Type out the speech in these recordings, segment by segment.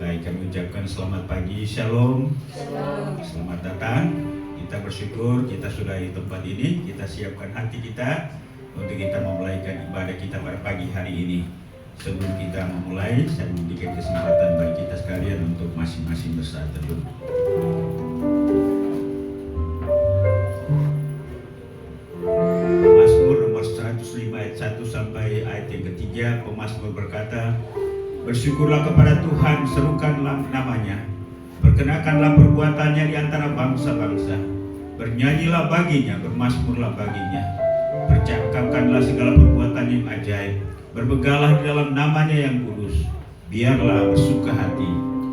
Baik, kami ucapkan selamat pagi, shalom. Shalom. Selamat datang. Kita bersyukur kita sudah di tempat ini. Kita siapkan hati kita untuk kita memulaikan ibadah kita pada pagi hari ini. Sebelum kita memulai, saya memberikan kesempatan bagi kita sekalian untuk masing-masing bersaat teduh. Mazmur nomor 105 ayat 1 sampai ayat yang ketiga, pemazmur berkata, "Bersyukurlah kepada Tuhan, serukanlah namanya, perkenakanlah perbuatannya di antara bangsa-bangsa, bernyanyilah baginya, bermazmurlah baginya, percakapkanlah segala perbuatan yang ajaib, berbegalah di dalam namanya yang kudus, biarlah bersuka hati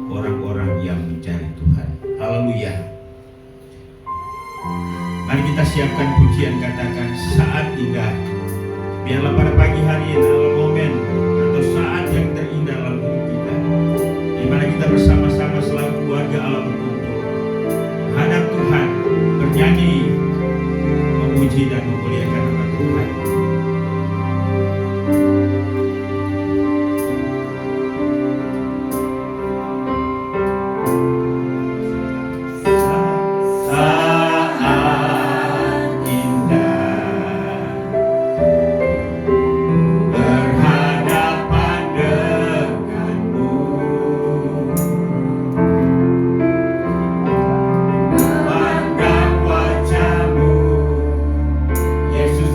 orang-orang yang mencari Tuhan." Haleluya. Mari kita siapkan pujian, katakan saat indah. Biarlah pada pagi hari ini adalah momen atau saat yang terindah dalam hidup kita, di mana kita bersama-sama selalu keluarga Allah berkumpul menghadap Tuhan, bernyanyi, memuji dan memuliakan nama Tuhan. Yesus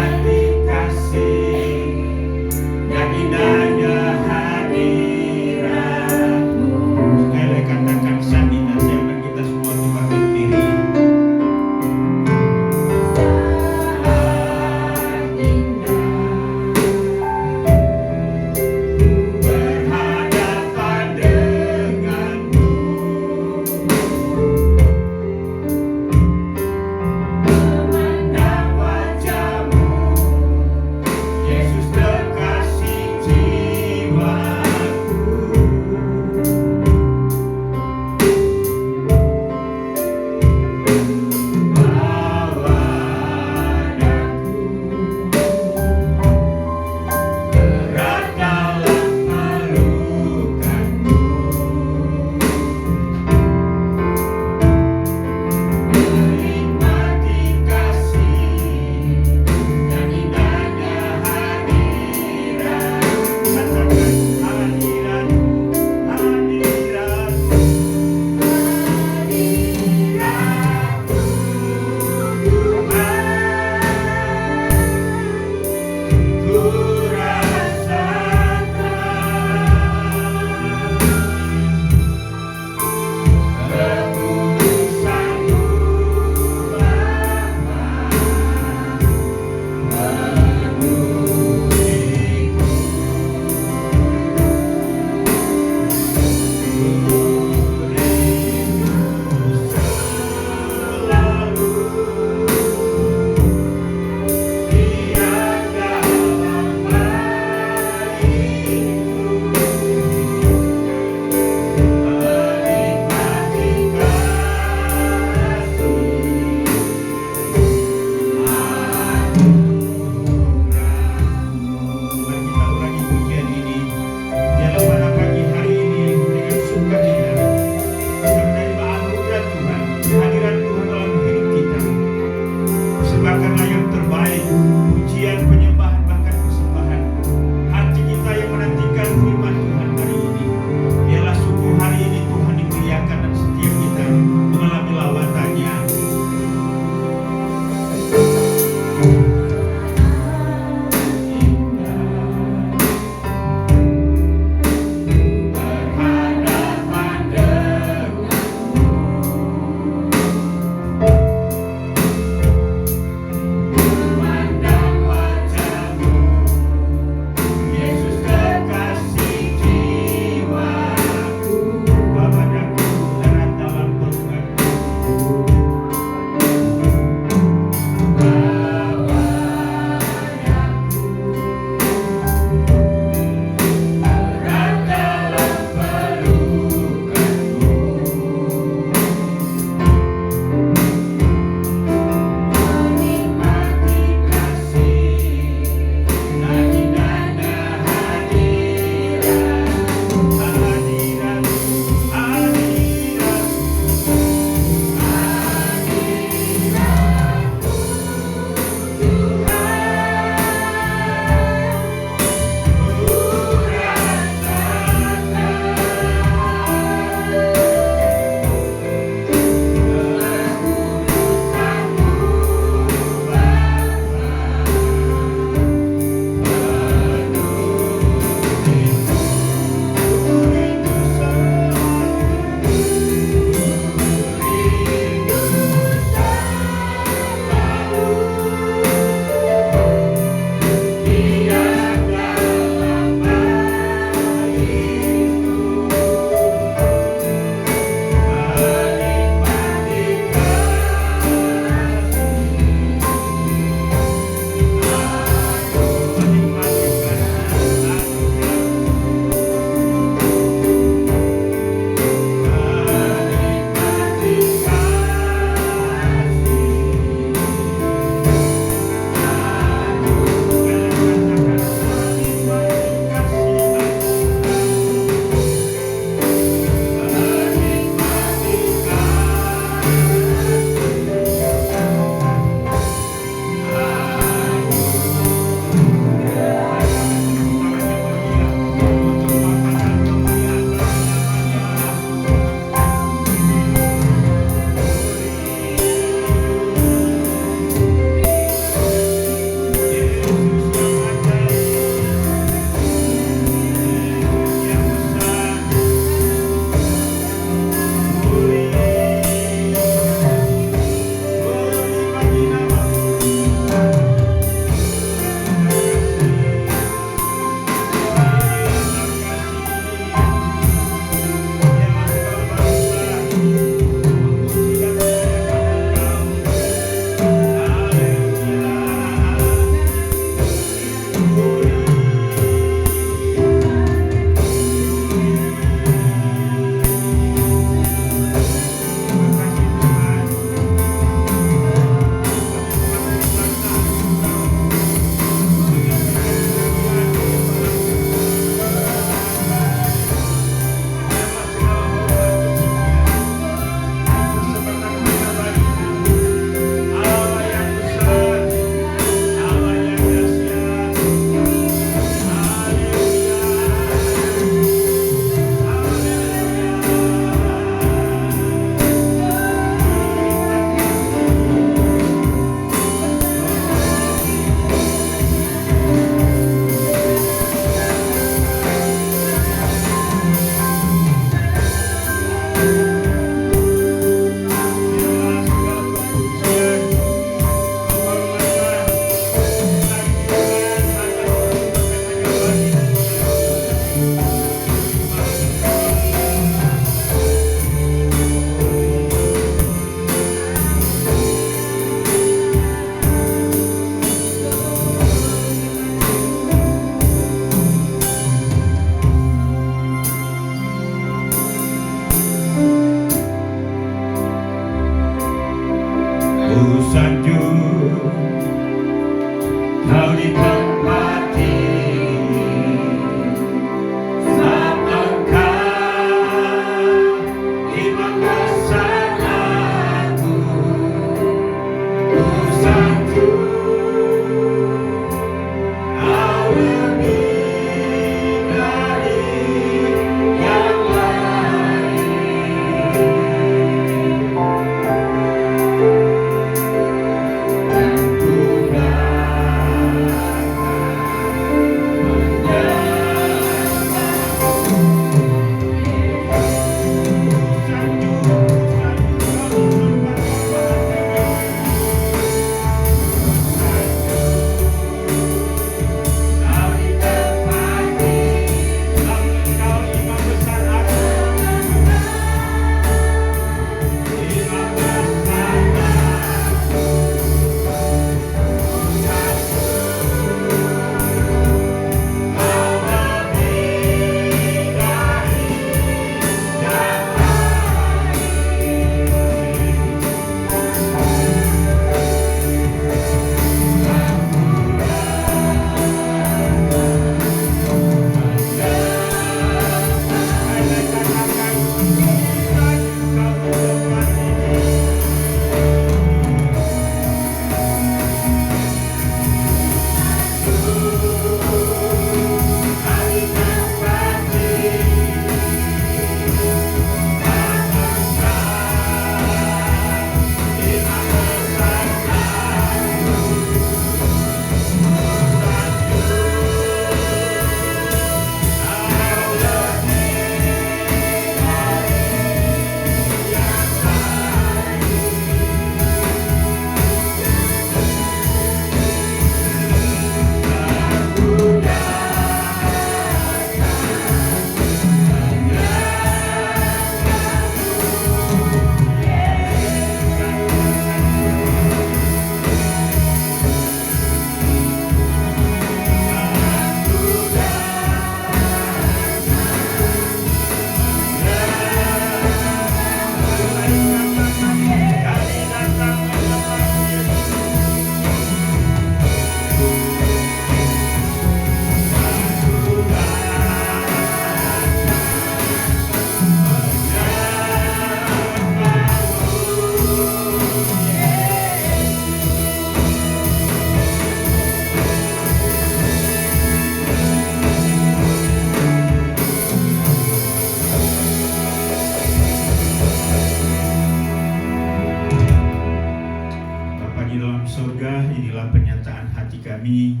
hati kami,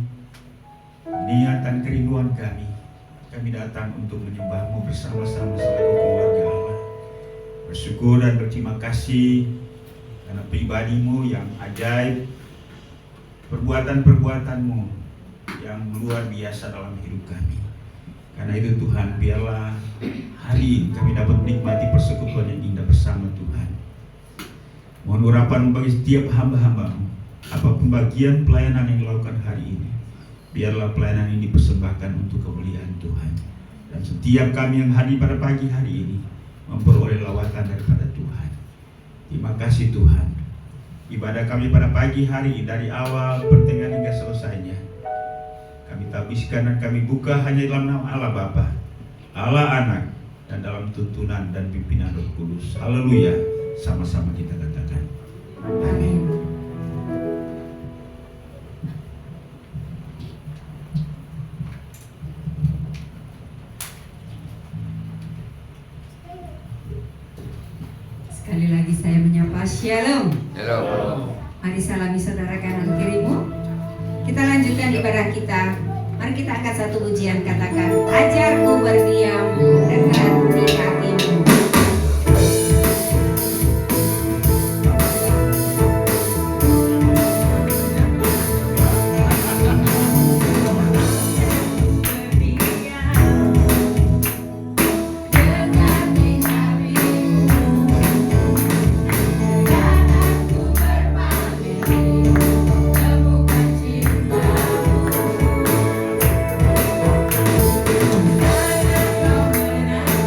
niat dan kerinduan kami. Kami datang untuk menyembah-Mu bersama-sama selaku keluarga Allah. Bersyukur dan berterima kasih karena pribadi-Mu yang ajaib, perbuatan-perbuatan-Mu yang luar biasa dalam hidup kami. Karena itu Tuhan, biarlah hari ini kami dapat menikmati persekutuan yang indah bersama Tuhan. Mohon urapan bagi setiap hamba-hamba-Mu, apapun bagian pelayanan yang dilakukan hari ini, biarlah pelayanan ini dipersembahkan untuk kemuliaan Tuhan. Dan setiap kami yang hadir pada pagi hari ini memperoleh lawatan daripada Tuhan. Terima kasih Tuhan. Ibadah kami pada pagi hari ini dari awal pertengahan hingga selesainya, kami tabiskan dan kami buka hanya dalam nama Allah Bapa, Allah Anak, dan dalam tuntunan dan pimpinan Roh Kudus. Haleluya. Sama-sama kita katakan amin. Sekali lagi saya menyapa Shalom. Shalom. Mari salami saudara kanan kirimu. Kita lanjutkan ibadah kita. Mari kita angkat satu ujian, katakan, ajarku berdiam dekat di hatimu. Karena kau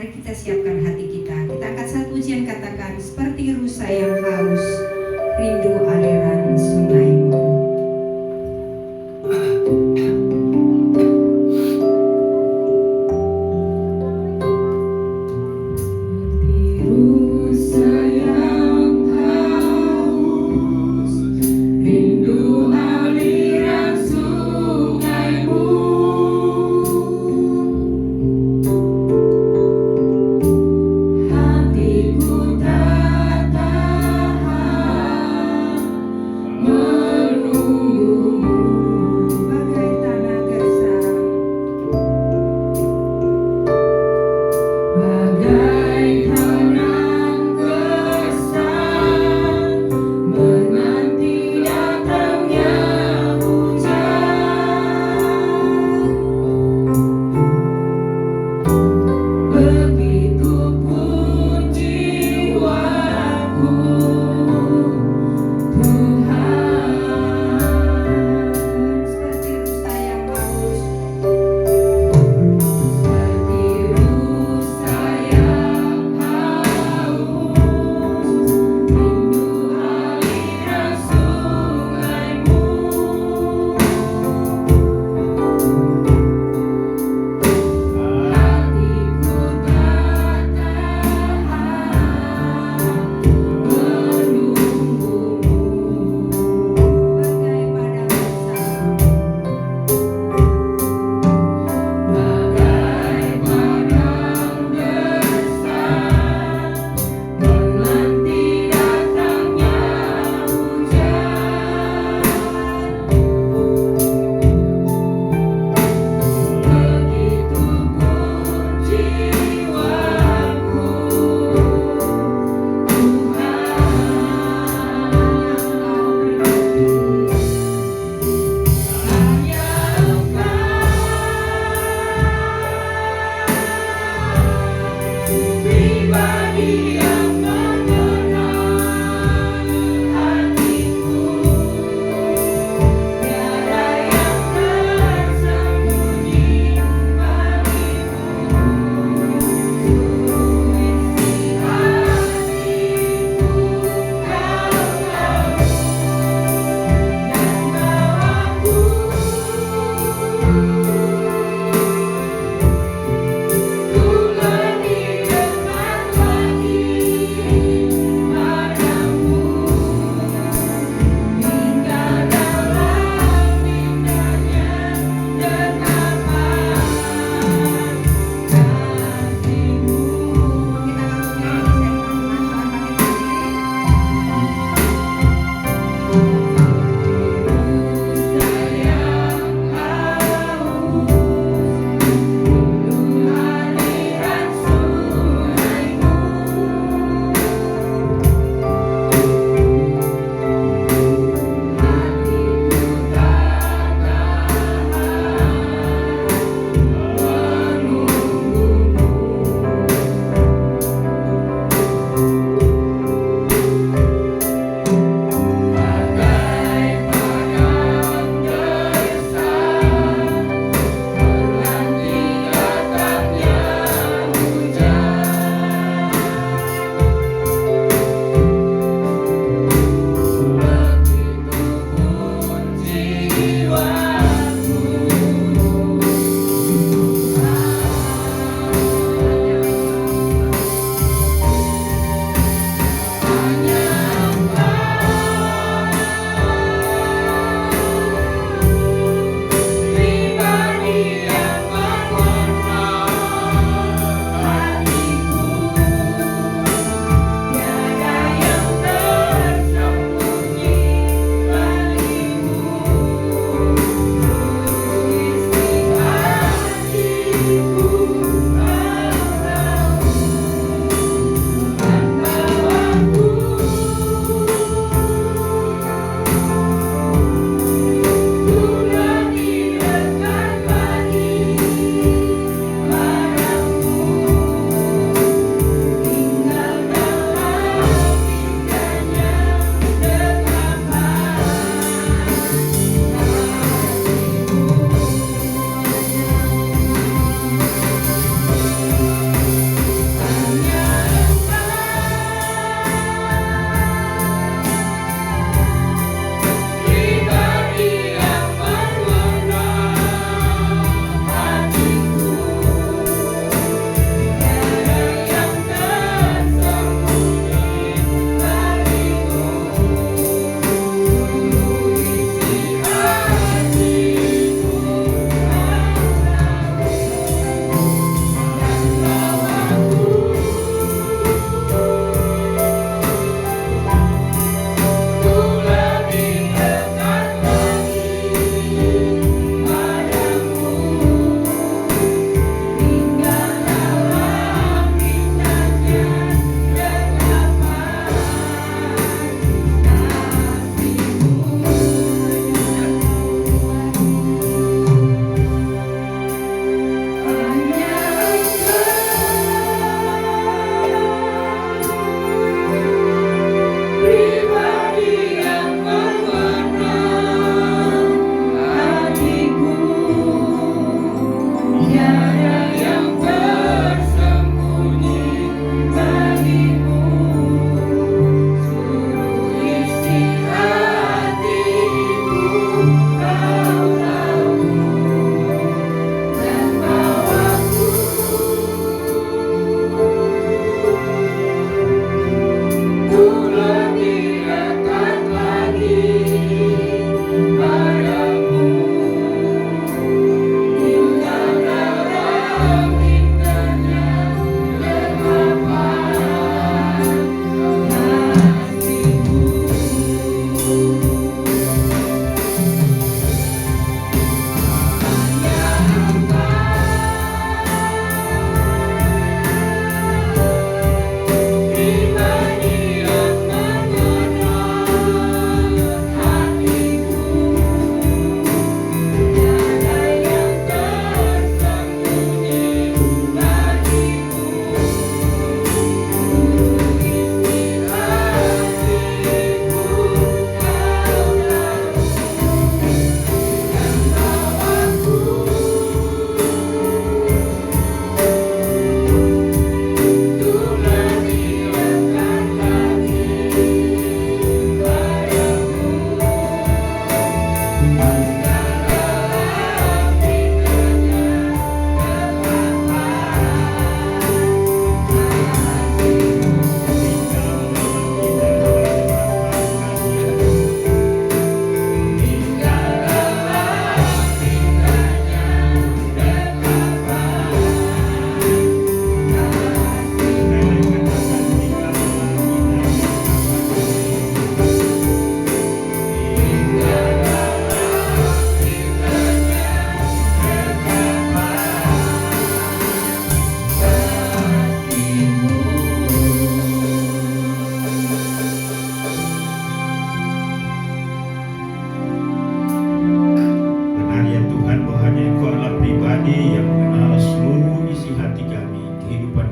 Mari kita siapkan hati kita. Kita angkat satu pujian, katakan seperti rusa yang haus, rindu aliran sungaimu. Ku lebih dekat lagi.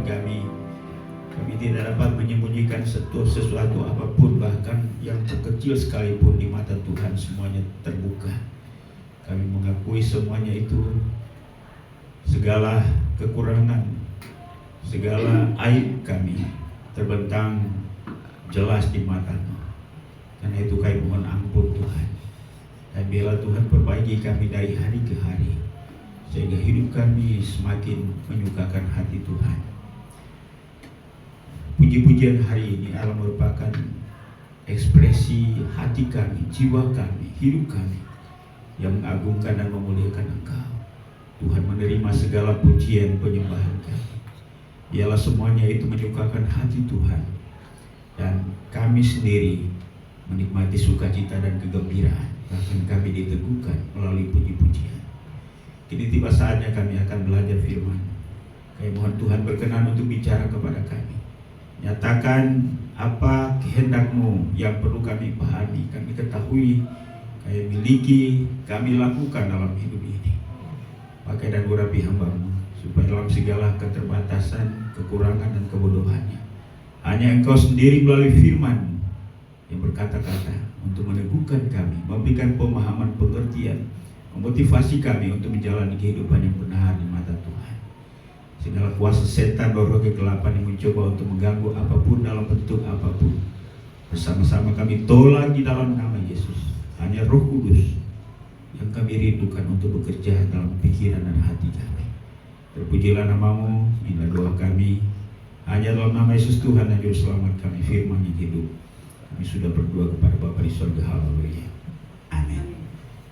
kami. Kami tidak dapat menyembunyikan sesuatu apapun, bahkan yang terkecil sekalipun di mata Tuhan semuanya terbuka. Kami mengakui semuanya itu, segala kekurangan, segala aib kami terbentang jelas di mata-Mu. Karena itu kami mohon ampun Tuhan. Dan biarlah Tuhan perbaiki kami dari hari ke hari, sehingga hidup kami semakin menyukakan hati Tuhan. Puji-pujian hari ini adalah merupakan ekspresi hati kami, jiwa kami, hidup kami yang mengagungkan dan memuliakan Engkau. Tuhan menerima segala pujian penyembahan kami. Biarlah semuanya itu menyukakan hati Tuhan, dan kami sendiri menikmati sukacita dan kegembiraan. Bahkan kami diteguhkan melalui puji-pujian. Kini tiba saatnya kami akan belajar firman. Kami mohon Tuhan berkenan untuk bicara kepada kami. Nyatakan apa kehendak-Mu yang perlu kami pahami, kami ketahui, kami miliki, kami lakukan dalam hidup ini. Pakai dan urapi hamba-Mu, supaya dalam segala keterbatasan, kekurangan dan kebodohannya, hanya Engkau sendiri melalui firman yang berkata-kata untuk meneguhkan kami, memberikan pemahaman, pengertian, memotivasi kami untuk menjalani kehidupan yang benar di mata Tuhan. Segala kuasa setan, roh kegelapan yang mencoba untuk mengganggu apapun dalam bentuk apapun, bersama-sama kami tolak di dalam nama Yesus. Hanya Roh Kudus yang kami rindukan untuk bekerja dalam pikiran dan hati kami. Terpujilah nama-Mu, inilah doa kami. Hanya dalam nama Yesus Tuhan dan Juru Selamat kami, firman yang hidup. Kami sudah berdoa kepada Bapa di surga. Haleluya. Amin.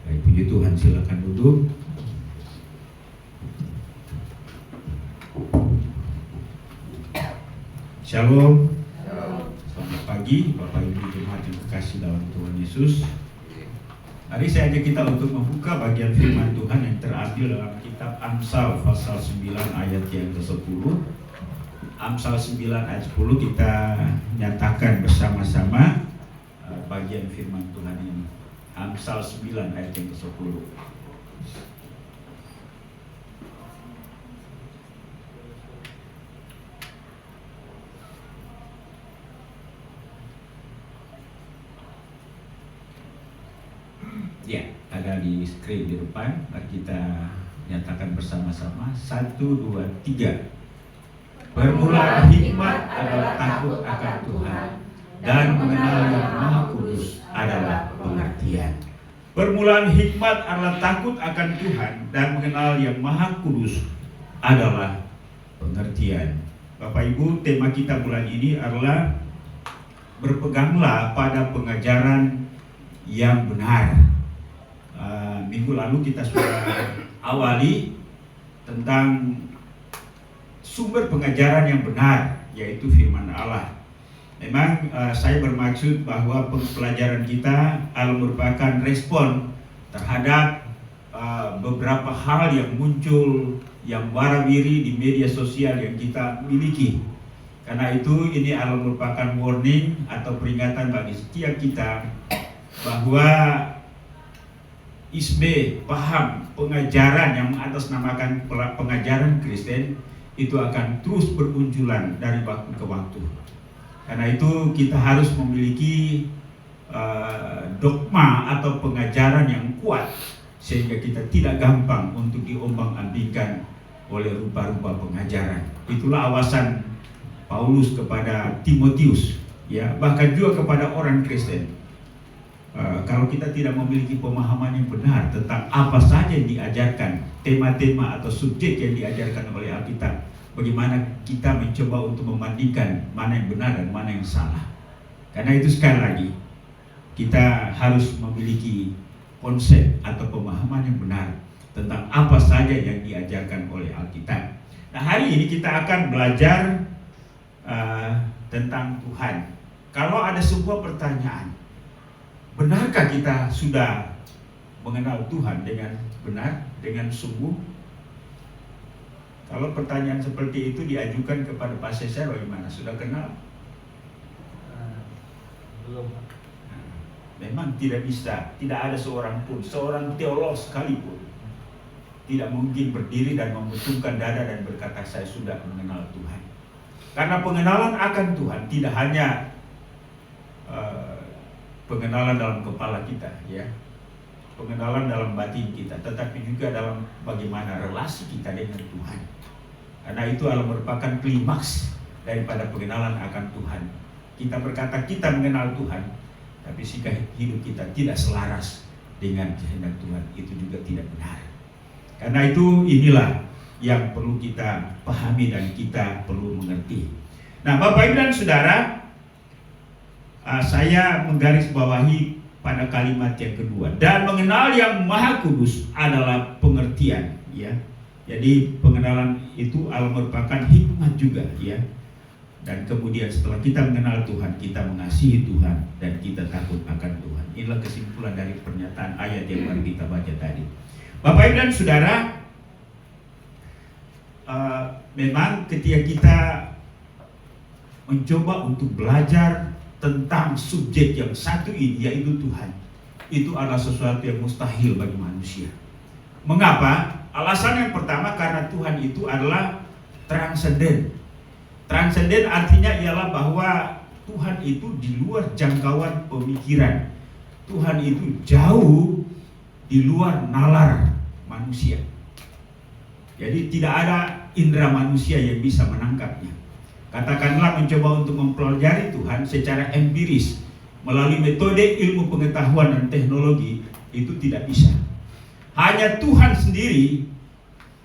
Baik, puji Tuhan, silakan duduk. Shalom. Selamat pagi Bapak Ibu jemaat yang kekasih dalam Tuhan Yesus. Mari saya ajak kita untuk membuka bagian firman Tuhan yang terambil dalam kitab Amsal pasal 9 ayat yang ke-10. Amsal 9 ayat 10 kita nyatakan bersama-sama bagian firman Tuhan ini. Amsal 9 ayat yang ke-10. Ya, ada di screen di depan. Mari kita nyatakan bersama-sama. 1, 2, 3. Permulaan hikmat adalah takut akan Tuhan, dan mengenal yang Maha Kudus adalah pengertian. Permulaan hikmat adalah takut akan Tuhan, dan mengenal yang Maha Kudus adalah pengertian. Bapak Ibu, tema kita bulan ini adalah berpeganglah pada pengajaran yang benar. Minggu lalu kita sudah awali tentang sumber pengajaran yang benar, yaitu firman Allah. Memang saya bermaksud bahwa pelajaran kita adalah merupakan respon terhadap beberapa hal yang muncul, yang warawiri di media sosial yang kita miliki. Karena itu ini adalah merupakan warning atau peringatan bagi setiap kita bahwa ISBE paham pengajaran yang mengatasnamakan pengajaran Kristen itu akan terus bermunculan dari waktu ke waktu. Karena itu kita harus memiliki dogma atau pengajaran yang kuat, sehingga kita tidak gampang untuk diombang-ambingkan oleh rupa-rupa pengajaran. Itulah awasan Paulus kepada Timotius, ya, bahkan juga kepada orang Kristen. Kalau kita tidak memiliki pemahaman yang benar tentang apa saja yang diajarkan, tema-tema atau subjek yang diajarkan oleh Alkitab, bagaimana kita mencoba untuk membandingkan mana yang benar dan mana yang salah. Karena itu sekali lagi, kita harus memiliki konsep atau pemahaman yang benar tentang apa saja yang diajarkan oleh Alkitab. Nah, hari ini kita akan belajar tentang Tuhan. Kalau ada sebuah pertanyaan, benarkah kita sudah mengenal Tuhan dengan benar, dengan sungguh? Kalau pertanyaan seperti itu diajukan kepada Pak Cesar, bagaimana? Sudah kenal? Belum. Memang tidak bisa, tidak ada seorang pun, seorang teolog sekalipun tidak mungkin berdiri dan membusungkan dada dan berkata saya sudah mengenal Tuhan. Karena pengenalan akan Tuhan tidak hanya pengenalan dalam kepala kita, ya, pengenalan dalam batin kita, tetapi juga dalam bagaimana relasi kita dengan Tuhan. Karena itu adalah merupakan klimaks daripada pengenalan akan Tuhan. Kita berkata kita mengenal Tuhan, tapi sikap hidup kita tidak selaras dengan kehendak Tuhan, itu juga tidak benar. Karena itu inilah yang perlu kita pahami dan kita perlu mengerti. Nah, Bapak Ibu dan Saudara, saya menggarisbawahi pada kalimat yang kedua, dan mengenal yang Maha Kudus adalah pengertian, ya. Jadi pengenalan itu merupakan hikmat juga, ya. Dan kemudian setelah kita mengenal Tuhan, kita mengasihi Tuhan dan kita takut akan Tuhan. Inilah kesimpulan dari pernyataan ayat yang baru kita baca tadi. Bapak Ibu dan Saudara, memang ketika kita mencoba untuk belajar tentang subjek yang satu ini, yaitu Tuhan, itu adalah sesuatu yang mustahil bagi manusia. Mengapa? Alasan yang pertama, karena Tuhan itu adalah transenden. Transenden artinya ialah bahwa Tuhan itu di luar jangkauan pemikiran. Tuhan itu jauh di luar nalar manusia. Jadi tidak ada indera manusia yang bisa menangkapnya. Katakanlah mencoba untuk mempelajari Tuhan secara empiris melalui metode ilmu pengetahuan dan teknologi, itu tidak bisa. Hanya Tuhan sendiri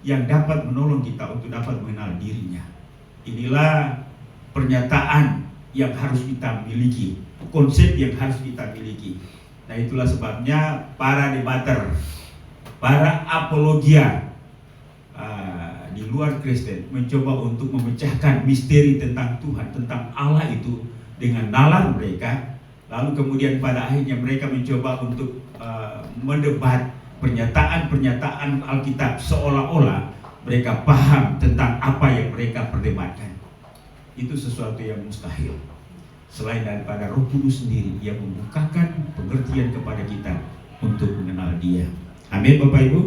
yang dapat menolong kita untuk dapat mengenal dirinya. Inilah pernyataan yang harus kita miliki, konsep yang harus kita miliki. Nah, itulah sebabnya para debater, para apologia di luar Kristen mencoba untuk memecahkan misteri tentang Tuhan, tentang Allah itu dengan nalar mereka. Lalu kemudian pada akhirnya mereka mencoba untuk mendebat pernyataan-pernyataan Alkitab seolah-olah mereka paham tentang apa yang mereka perdebatkan. Itu sesuatu yang mustahil. Selain daripada Roh Kudus sendiri yang membukakan pengertian kepada kita untuk mengenal Dia. Amin, Bapak Ibu.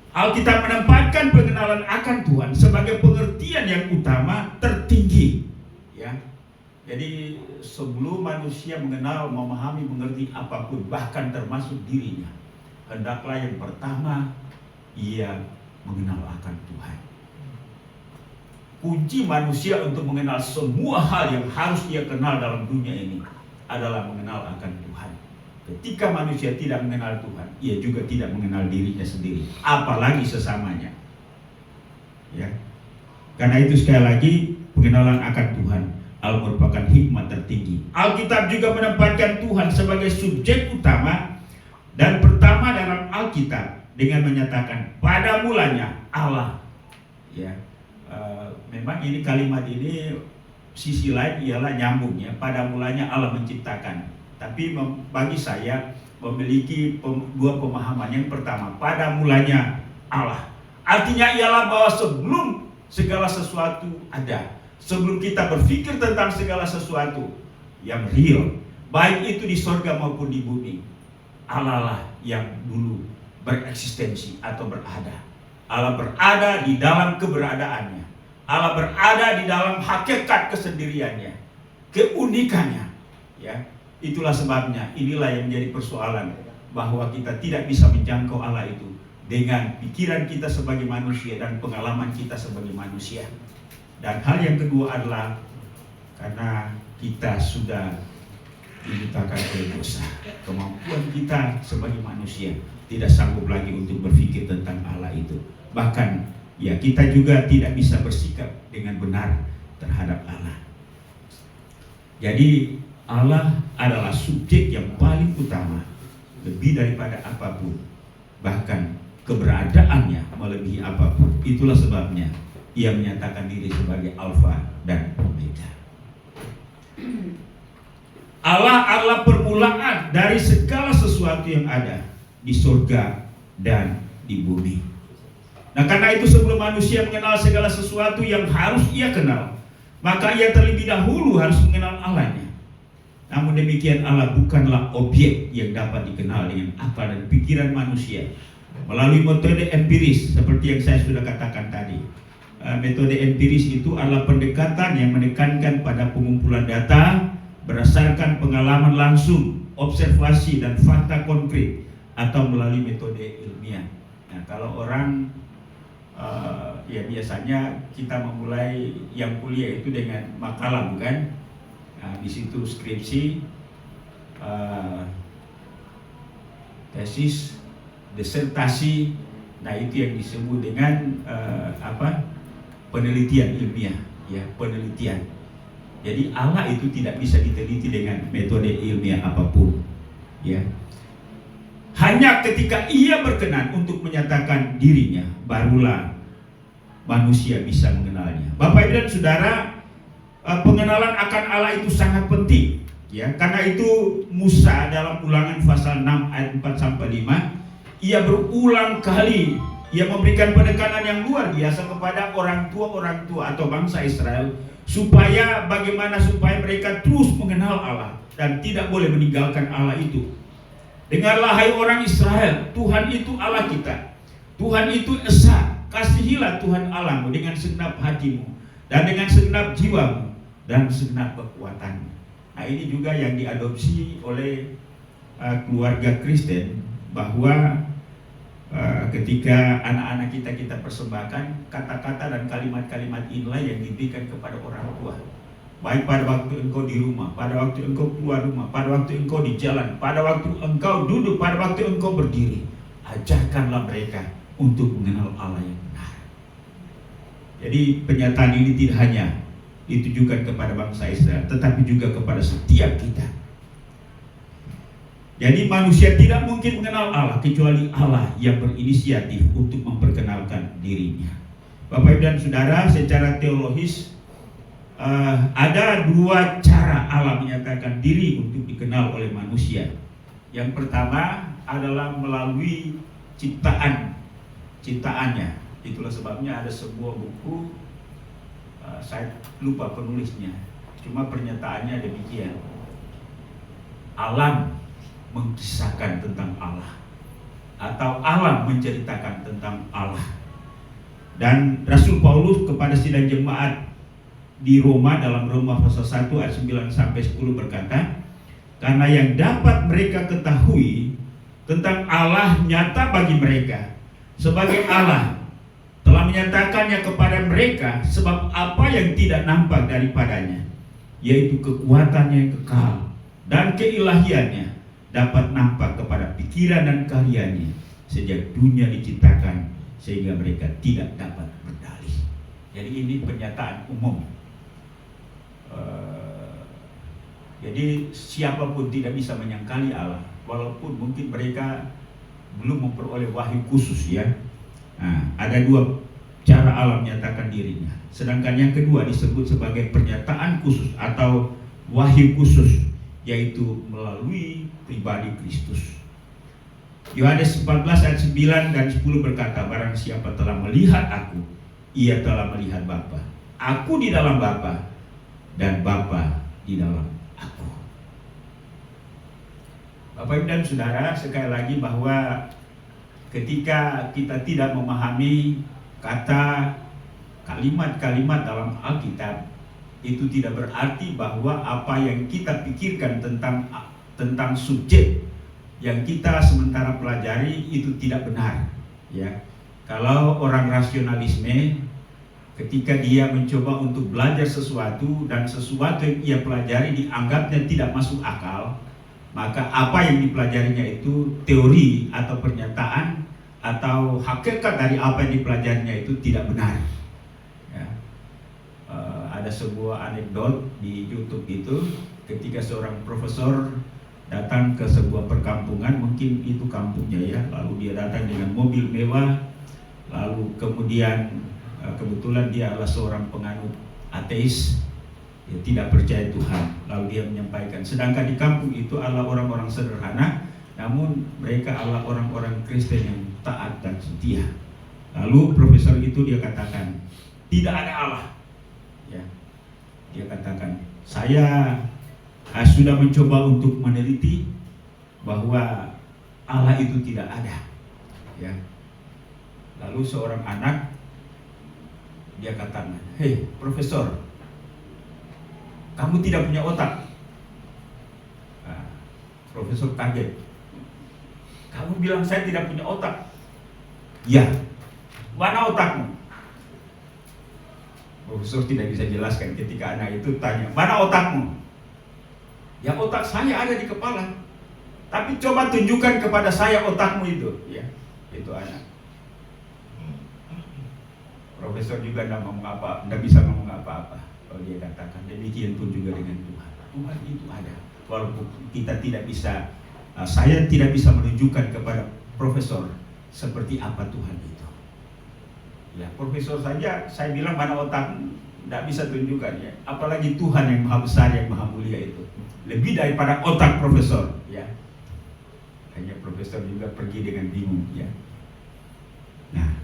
Alkitab menempatkan pengenalan akan Tuhan sebagai pengertian yang utama tertinggi, ya. Jadi sebelum manusia mengenal, memahami, mengerti apapun, bahkan termasuk dirinya, hendaklah yang pertama ia mengenal akan Tuhan. Kunci manusia untuk mengenal semua hal yang harus ia kenal dalam dunia ini adalah mengenal akan Tuhan. Ketika manusia tidak mengenal Tuhan, ia juga tidak mengenal dirinya sendiri, apalagi sesamanya. Ya. Karena itu sekali lagi pengenalan akan Tuhan merupakan hikmat tertinggi. Alkitab juga menempatkan Tuhan sebagai subjek utama dan pertama dalam Alkitab dengan menyatakan pada mulanya Allah. Ya. Memang ini kalimat ini sisi lain ialah nyambung, ya. Pada mulanya Allah menciptakan. Tapi bagi saya memiliki dua pemahaman. Yang pertama, pada mulanya Allah. Artinya ialah bahwa sebelum segala sesuatu ada, sebelum kita berpikir tentang segala sesuatu yang real, baik itu di surga maupun di bumi, Allah lah yang dulu bereksistensi atau berada. Allah berada di dalam keberadaannya. Allah berada di dalam hakikat kesendiriannya, keunikannya, ya. Itulah sebabnya inilah yang menjadi persoalan, bahwa kita tidak bisa menjangkau Allah itu dengan pikiran kita sebagai manusia dan pengalaman kita sebagai manusia. Dan hal yang kedua adalah karena kita sudah dibutakan oleh dosa. Kemampuan kita sebagai manusia tidak sanggup lagi untuk berpikir tentang Allah itu. Bahkan ya kita juga tidak bisa bersikap dengan benar terhadap Allah. Jadi Allah adalah subjek yang paling utama, lebih daripada apapun, bahkan keberadaannya melebihi apapun. Itulah sebabnya ia menyatakan diri sebagai Alfa dan Omega. Allah adalah permulaan dari segala sesuatu yang ada di surga dan di bumi. Nah, karena itu sebelum manusia mengenal segala sesuatu yang harus ia kenal, maka ia terlebih dahulu harus mengenal Allahnya. Namun demikian Allah bukanlah objek yang dapat dikenal dengan akal dan pikiran manusia melalui metode empiris seperti yang saya sudah katakan tadi. metode empiris itu adalah pendekatan yang menekankan pada pengumpulan data berdasarkan pengalaman langsung, observasi dan fakta konkret atau melalui metode ilmiah. Nah, kalau orang ya biasanya kita memulai yang kuliah itu dengan makalah, bukan? Nah, di situ skripsi, tesis, disertasi. Nah, itu yang disebut dengan penelitian ilmiah, ya, penelitian. Jadi Allah itu tidak bisa diteliti dengan metode ilmiah apapun, ya. Hanya ketika Ia berkenan untuk menyatakan dirinya, barulah manusia bisa mengenalnya. Bapak Ibu dan Saudara, pengenalan akan Allah itu sangat penting, ya. Karena itu Musa dalam Ulangan pasal 6 ayat 4 sampai 5, ia berulang kali ia memberikan penekanan yang luar biasa kepada orang tua atau bangsa Israel, supaya mereka terus mengenal Allah dan tidak boleh meninggalkan Allah itu. Dengarlah hai orang Israel, Tuhan itu Allah kita. Tuhan itu esa. Kasihilah Tuhan Allahmu dengan segenap hatimu dan dengan segenap jiwamu dan segenap kekuatanmu. Nah, ini juga yang diadopsi oleh keluarga Kristen, bahwa ketika anak-anak kita persembahkan, kata-kata dan kalimat-kalimat inilah yang diberikan kepada orang tua. Baik pada waktu engkau di rumah, pada waktu engkau keluar rumah, pada waktu engkau di jalan, pada waktu engkau duduk, pada waktu engkau berdiri. Ajarkanlah mereka untuk mengenal Allah yang benar. Jadi penyataan ini tidak hanya ditujukan kepada bangsa Israel, tetapi juga kepada setiap kita. Jadi manusia tidak mungkin mengenal Allah kecuali Allah yang berinisiatif untuk memperkenalkan dirinya. Bapak Ibu dan Saudara, secara teologis ada dua cara Allah menyatakan diri untuk dikenal oleh manusia. Yang pertama adalah melalui ciptaannya. Itulah sebabnya ada sebuah buku, saya lupa penulisnya, cuma pernyataannya demikian: alam mengisahkan tentang Allah, atau Allah menceritakan tentang Allah. Dan Rasul Paulus kepada sidang jemaat di Roma dalam Roma pasal 1 ayat 9 sampai 10 berkata, karena yang dapat mereka ketahui tentang Allah nyata bagi mereka, sebagai Allah telah menyatakannya kepada mereka, sebab apa yang tidak nampak daripadanya, yaitu kekuatannya yang kekal dan keilahiannya, dapat nampak kepada pikiran dan karyanya sejak dunia diciptakan, sehingga mereka tidak dapat berdalih. Jadi ini pernyataan umum. Jadi siapapun tidak bisa menyangkali Allah, walaupun mungkin mereka belum memperoleh wahyu khusus, ya. Nah, ada dua cara Allah menyatakan dirinya. Sedangkan yang kedua disebut sebagai pernyataan khusus atau wahyu khusus, yaitu melalui pribadi Kristus. Yohanes 14 ayat 9 dan 10 berkata, barang siapa telah melihat aku, ia telah melihat Bapa. Aku di dalam Bapa dan Bapa di dalam aku. Bapak Ibu dan Saudara, sekali lagi bahwa ketika kita tidak memahami kalimat-kalimat dalam Alkitab, itu tidak berarti bahwa apa yang kita pikirkan tentang subjek yang kita sementara pelajari itu tidak benar, ya. Kalau orang rasionalisme, ketika dia mencoba untuk belajar sesuatu dan sesuatu yang ia pelajari dianggapnya tidak masuk akal, maka apa yang dipelajarinya itu teori atau pernyataan atau hakikat dari apa yang dipelajarinya itu tidak benar, ya. Ada sebuah anekdot di YouTube itu, ketika seorang profesor datang ke sebuah perkampungan, mungkin itu kampungnya, ya, lalu dia datang dengan mobil mewah, lalu kemudian kebetulan dia adalah seorang penganut ateis, ya, tidak percaya Tuhan, lalu dia menyampaikan, sedangkan di kampung itu adalah orang-orang sederhana, namun mereka adalah orang-orang Kristen yang taat dan setia. Lalu profesor itu dia katakan, tidak ada Allah, ya. Dia katakan, saya sudah mencoba untuk meneliti bahwa Allah itu tidak ada, ya. Lalu seorang anak Dia katakan, "Hei, profesor, kamu tidak punya otak." Nah, profesor kaget. "Kamu bilang saya tidak punya otak?" "Ya, mana otakmu?" Profesor tidak bisa jelaskan ketika anak itu tanya, "Mana otakmu?" "Ya, otak saya ada di kepala. Tapi coba tunjukkan kepada saya otakmu itu." Ya, itu anak. Profesor juga tidak bisa ngomong apa-apa. Kalau dia katakan, demikian pun juga dengan Tuhan. Tuhan itu ada. Walaupun kita tidak bisa, saya tidak bisa menunjukkan kepada profesor seperti apa Tuhan itu. Ya, profesor saja saya bilang mana otakmu, tidak bisa tunjukkan ya. Apalagi Tuhan yang maha besar, yang maha mulia itu. Lebih daripada otak profesor, ya. Hanya profesor juga pergi dengan bingung, ya. Nah,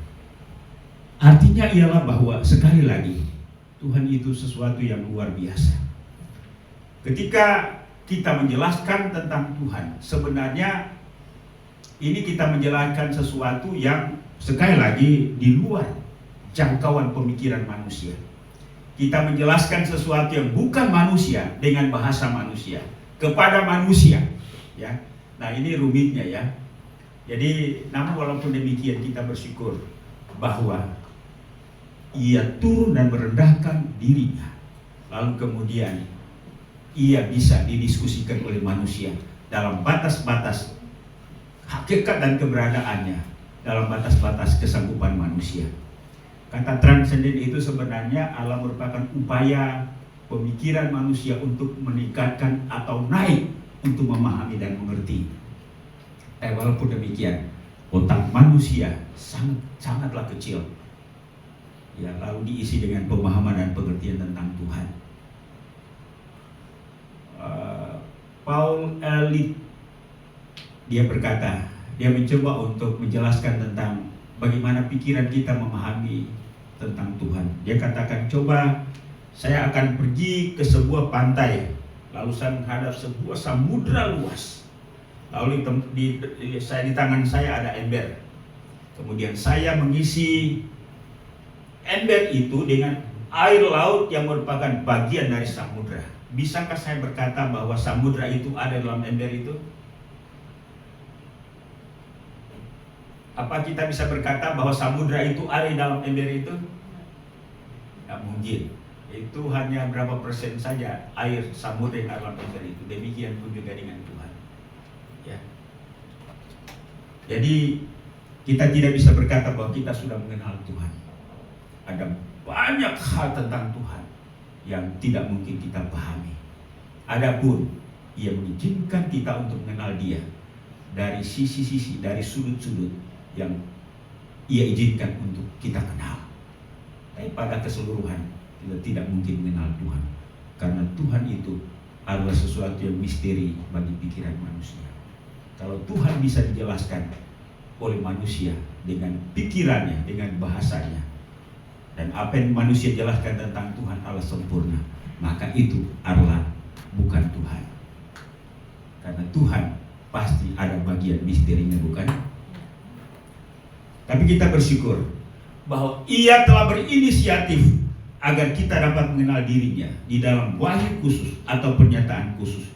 artinya ialah bahwa sekali lagi Tuhan itu sesuatu yang luar biasa. Ketika kita menjelaskan tentang Tuhan, sebenarnya ini kita menjelaskan sesuatu yang sekali lagi di luar jangkauan pemikiran manusia. Kita menjelaskan sesuatu yang bukan manusia dengan bahasa manusia kepada manusia, ya. Nah, ini rumitnya, ya. Jadi, namun walaupun demikian kita bersyukur bahwa ia turun dan merendahkan dirinya, lalu kemudian ia bisa didiskusikan oleh manusia dalam batas-batas hakikat dan keberadaannya, dalam batas-batas kesanggupan manusia. Kata transenden itu sebenarnya adalah merupakan upaya pemikiran manusia untuk meningkatkan atau naik untuk memahami dan mengerti. Walaupun demikian, otak manusia sangatlah kecil. Ya, lalu diisi dengan pemahaman dan pengertian tentang Tuhan. Paul Ehrlich, dia berkata, dia mencoba untuk menjelaskan tentang bagaimana pikiran kita memahami tentang Tuhan. Dia katakan, "Coba saya akan pergi ke sebuah pantai, lalu saya menghadap sebuah samudra luas. Lalu di tangan saya ada ember. Kemudian saya mengisi ember itu dengan air laut yang merupakan bagian dari samudra. Bisakah saya berkata bahwa samudra itu ada dalam ember itu? Apa kita bisa berkata bahwa samudra itu ada di dalam ember itu? Tidak mungkin. Itu hanya berapa persen saja air samudra yang ada dalam ember itu. Demikian pun juga dengan Tuhan. Ya. Jadi kita tidak bisa berkata bahwa kita sudah mengenal Tuhan. Ada banyak hal tentang Tuhan yang tidak mungkin kita pahami. Adapun Ia mengizinkan kita untuk mengenal Dia dari sisi-sisi, dari sudut-sudut yang Ia izinkan untuk kita kenal. Tapi pada keseluruhan kita tidak mungkin mengenal Tuhan, karena Tuhan itu adalah sesuatu yang misteri bagi pikiran manusia. Kalau Tuhan bisa dijelaskan oleh manusia dengan pikirannya, dengan bahasanya, dan apa yang manusia jelaskan tentang Tuhan adalah sempurna, maka itu adalah bukan Tuhan. Karena Tuhan pasti ada bagian misterinya, bukan? Tapi kita bersyukur bahwa Ia telah berinisiatif agar kita dapat mengenal dirinya di dalam wahyu khusus atau pernyataan khusus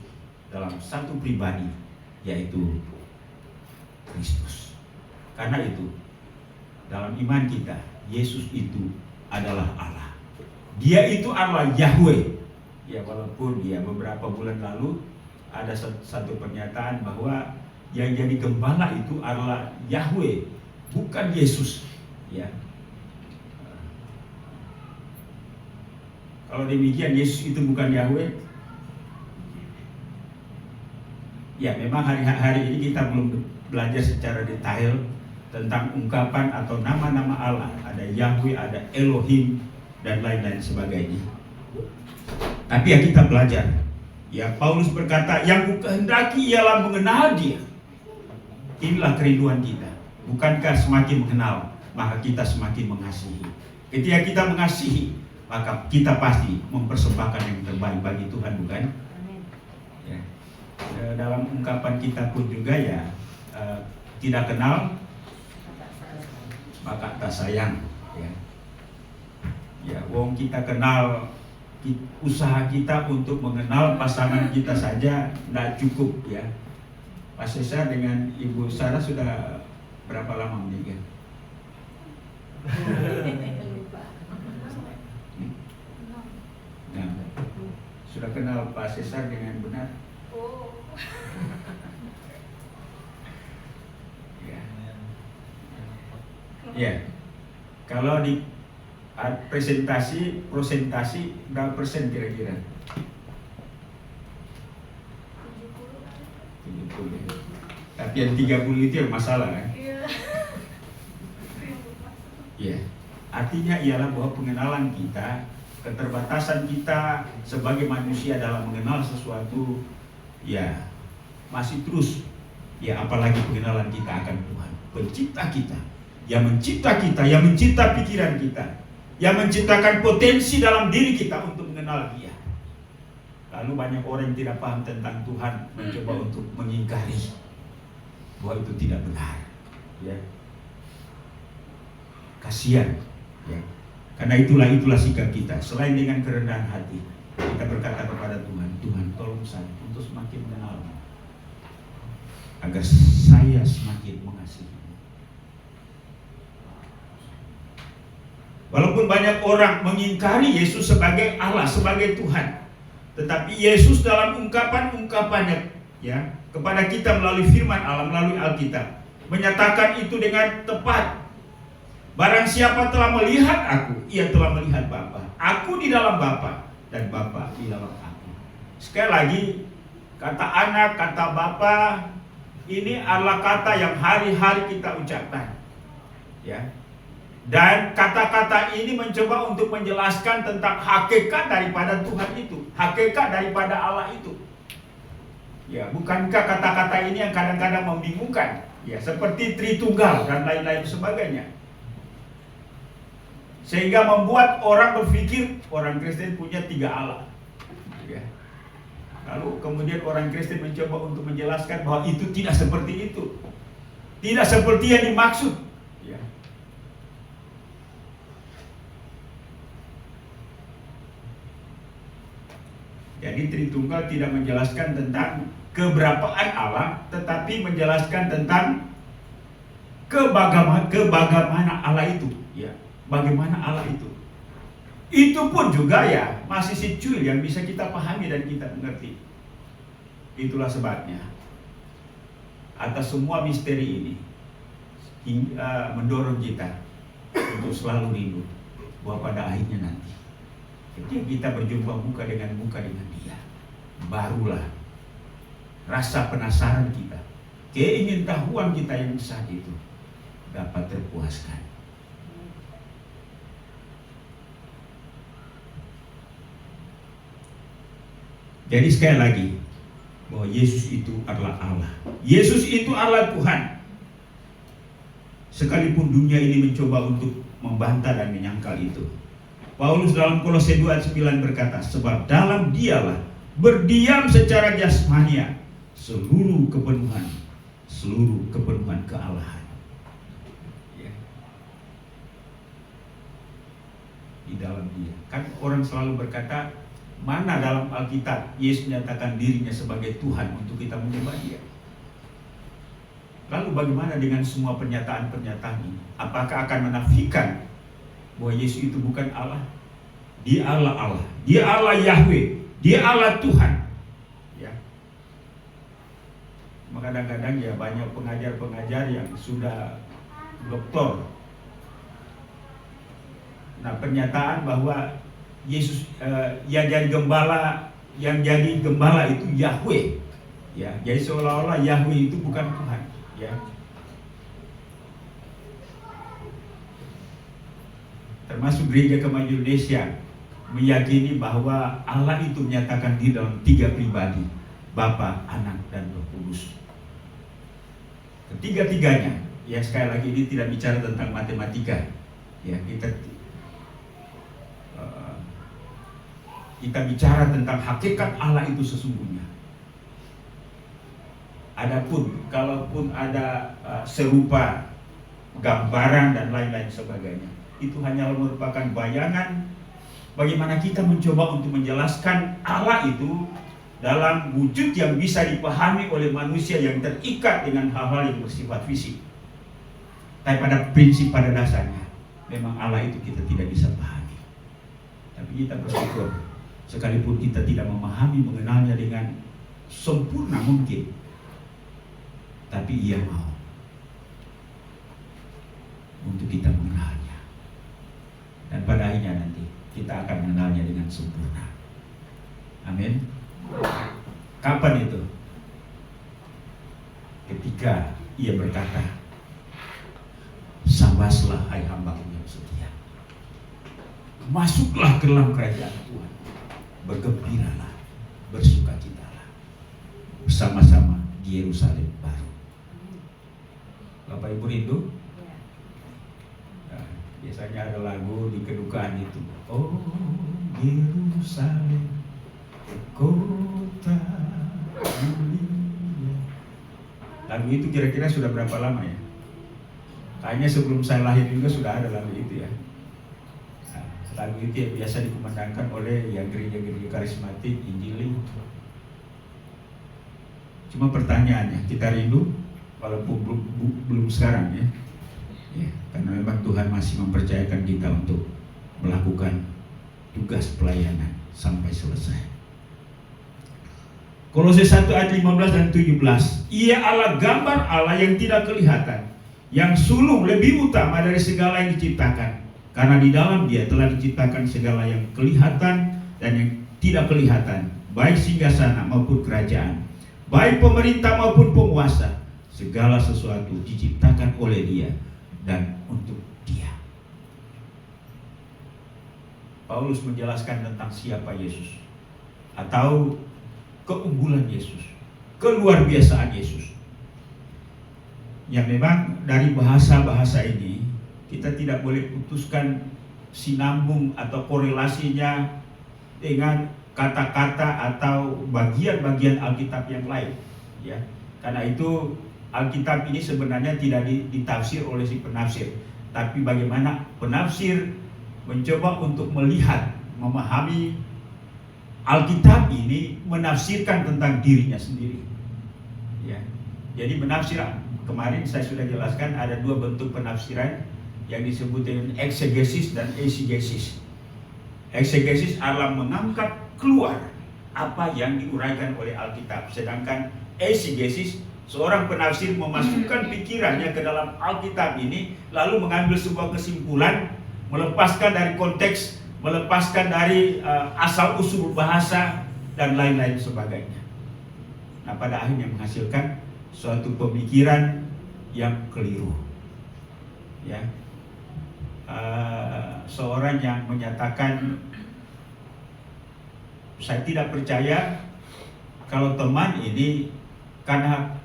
dalam satu pribadi, yaitu Kristus. Karena itu, dalam iman kita, Yesus itu adalah Allah. Dia itu adalah Yahweh. Ya, walaupun ya beberapa bulan lalu ada satu pernyataan bahwa yang jadi gembala itu adalah Yahweh, bukan Yesus. Ya. Kalau demikian Yesus itu bukan Yahweh. Ya, memang hari-hari ini kita belum belajar secara detail tentang ungkapan atau nama-nama Allah. Ada Yahweh, ada Elohim, dan lain-lain sebagainya. Tapi ya kita belajar. Ya, Paulus berkata, yang kukehendaki ialah mengenal Dia. Inilah kerinduan kita. Bukankah semakin mengenal, maka kita semakin mengasihi. Ketika kita mengasihi, maka kita pasti mempersembahkan yang terbaik bagi Tuhan, bukan? Ya. Dalam ungkapan kita pun juga ya, tidak kenal maka tak sayang. Ya. Ya, wong kita kenal, usaha kita untuk mengenal pasangan kita saja tidak cukup ya. Pak Sesar dengan Ibu Sarah sudah berapa lama menikah? Nah, sudah kenal Pak Sesar dengan benar? Ya. Ya. Kalau di presentasi berapa persen kira-kira? 70. Tapi yang 30 itu yang masalah kan? Ya. Artinya ialah bahwa pengenalan kita, keterbatasan kita sebagai manusia dalam mengenal sesuatu, ya masih terus. Ya, apalagi pengenalan kita akan Tuhan, pencipta kita, yang mencipta kita, yang mencipta pikiran kita, yang menciptakan potensi dalam diri kita untuk mengenal Dia. Lalu banyak orang yang tidak paham tentang Tuhan mencoba untuk mengingkari bahwa itu tidak benar. Ya. Kasihan. Ya. Karena itulah sikap kita. Selain dengan kerendahan hati, kita berkata kepada Tuhan, Tuhan tolong saya untuk semakin mengenal-Mu, agar saya semakin mengasihi. Walaupun banyak orang mengingkari Yesus sebagai Allah, sebagai Tuhan, tetapi Yesus dalam ungkapan-ungkapannya ya kepada kita melalui firman Allah, melalui Alkitab, menyatakan itu dengan tepat. Barang siapa telah melihat aku, ia telah melihat Bapa. Aku di dalam Bapa dan Bapa di dalam aku. Sekali lagi, kata anak, kata Bapa ini adalah kata yang hari-hari kita ucapkan. Ya. Dan kata-kata ini mencoba untuk menjelaskan tentang hakikat daripada Tuhan itu, hakikat daripada Allah itu. Ya, bukankah kata-kata ini yang kadang-kadang membingungkan? Ya, seperti Tritunggal dan lain-lain sebagainya. Sehingga membuat orang berpikir orang Kristen punya 3 Allah. Ya. Lalu kemudian orang Kristen mencoba untuk menjelaskan bahwa itu tidak seperti itu, tidak seperti yang dimaksud. Ya. Jadi Tritunggal tidak menjelaskan tentang keberapaan Allah, tetapi menjelaskan tentang kebagaimana Allah itu. Ya. Bagaimana Allah itu. Itu pun juga ya masih secuil yang bisa kita pahami dan kita mengerti. Itulah sebabnya atas semua misteri ini mendorong kita untuk selalu rindu bahwa pada akhirnya nanti ketika kita berjumpa muka dengan Dia, barulah rasa penasaran kita, keingintahuan kita yang besar itu dapat terpuaskan. Jadi sekali lagi, bahwa Yesus itu adalah Allah. Yesus itu adalah Tuhan. Sekalipun dunia ini mencoba untuk membantah dan menyangkal itu. Paulus dalam Kolose 2 ayat 9 berkata, sebab dalam Dialah berdiam secara jasmania seluruh kepenuhan kealahan. Ya. Di dalam Dia. Kan orang selalu berkata, mana dalam Alkitab Yesus menyatakan dirinya sebagai Tuhan untuk kita menyembah Dia? Lalu bagaimana dengan semua pernyataan-pernyataan ini? Apakah akan menafikan bahwa Yesus itu bukan Allah? Dia Allah, Dia Allah Yahweh, Dia Allah Tuhan. Ya. Kadang-kadang ya banyak pengajar-pengajar yang sudah doktor. Nah, pernyataan bahwa Yesus yang jadi gembala itu Yahweh, ya. Jadi seolah-olah Yahweh itu bukan Tuhan, ya. Termasuk Gereja Kemajuan Indonesia meyakini bahwa Allah itu menyatakan diri dalam 3 pribadi, Bapa, Anak, dan Roh Kudus. Ketiga-tiganya, ya sekali lagi ini tidak bicara tentang matematika, ya kita bicara tentang hakikat Allah itu sesungguhnya. Adapun kalaupun ada serupa gambaran dan lain-lain sebagainya, itu hanya merupakan bayangan bagaimana kita mencoba untuk menjelaskan Allah itu dalam wujud yang bisa dipahami oleh manusia yang terikat dengan hal-hal yang bersifat fisik. Tapi pada prinsip, pada dasarnya, memang Allah itu kita tidak bisa pahami. Tapi kita bersyukur, sekalipun kita tidak memahami, mengenalnya dengan sempurna mungkin, tapi Ia mau untuk kita mengenalnya. Dan pada akhirnya nanti kita akan mengenalnya dengan sempurna. Amin. Kapan itu? Ketika Ia berkata, "Sabaslah hai hamba-Ku yang setia, masuklah ke dalam kerajaan Tuhan, bergembiralah, bersukacitalah bersama-sama di Yerusalem baru." Bapak Ibu rindu? Nah, biasanya ada lagu di kedukaan itu, "Oh Yerusalem, kota mulia." Lagu itu kira-kira sudah berapa lama ya? Kayaknya sebelum saya lahir juga sudah ada lagu itu ya. Nah, lagu itu yang biasa dikumandangkan oleh yang gereja-gereja karismatik, Injili. Cuma pertanyaannya, kita rindu walaupun belum sekarang ya. Ya, karena memang Tuhan masih mempercayakan kita untuk melakukan tugas pelayanan sampai selesai. Kolose 1 ayat 15 dan 17. Ia Allah, gambar Allah yang tidak kelihatan, yang sulung lebih utama dari segala yang diciptakan. Karena di dalam Dia telah diciptakan segala yang kelihatan dan yang tidak kelihatan, baik singgasana maupun kerajaan, baik pemerintah maupun penguasa. Segala sesuatu diciptakan oleh Dia dan untuk Dia. Paulus menjelaskan tentang siapa Yesus, atau keunggulan Yesus, keluarbiasaan Yesus. Yang memang dari bahasa-bahasa ini kita tidak boleh putuskan sinambung atau korelasinya dengan kata-kata atau bagian-bagian Alkitab yang lain, ya. Karena itu Alkitab ini sebenarnya tidak ditafsir oleh si penafsir, tapi bagaimana penafsir mencoba untuk melihat, memahami Alkitab ini, menafsirkan tentang dirinya sendiri, ya. Jadi menafsir, kemarin saya sudah jelaskan ada dua bentuk penafsiran yang disebut dengan eksegesis dan eisegesis. Eksegesis adalah mengangkat keluar apa yang diuraikan oleh Alkitab, sedangkan eisegesis, seorang penafsir memasukkan pikirannya ke dalam Alkitab ini, lalu mengambil sebuah kesimpulan, melepaskan dari konteks, melepaskan dari asal-usul bahasa dan lain-lain sebagainya. Nah, pada akhirnya menghasilkan suatu pemikiran yang keliru, ya. Seorang yang menyatakan, "Saya tidak percaya kalau teman ini karena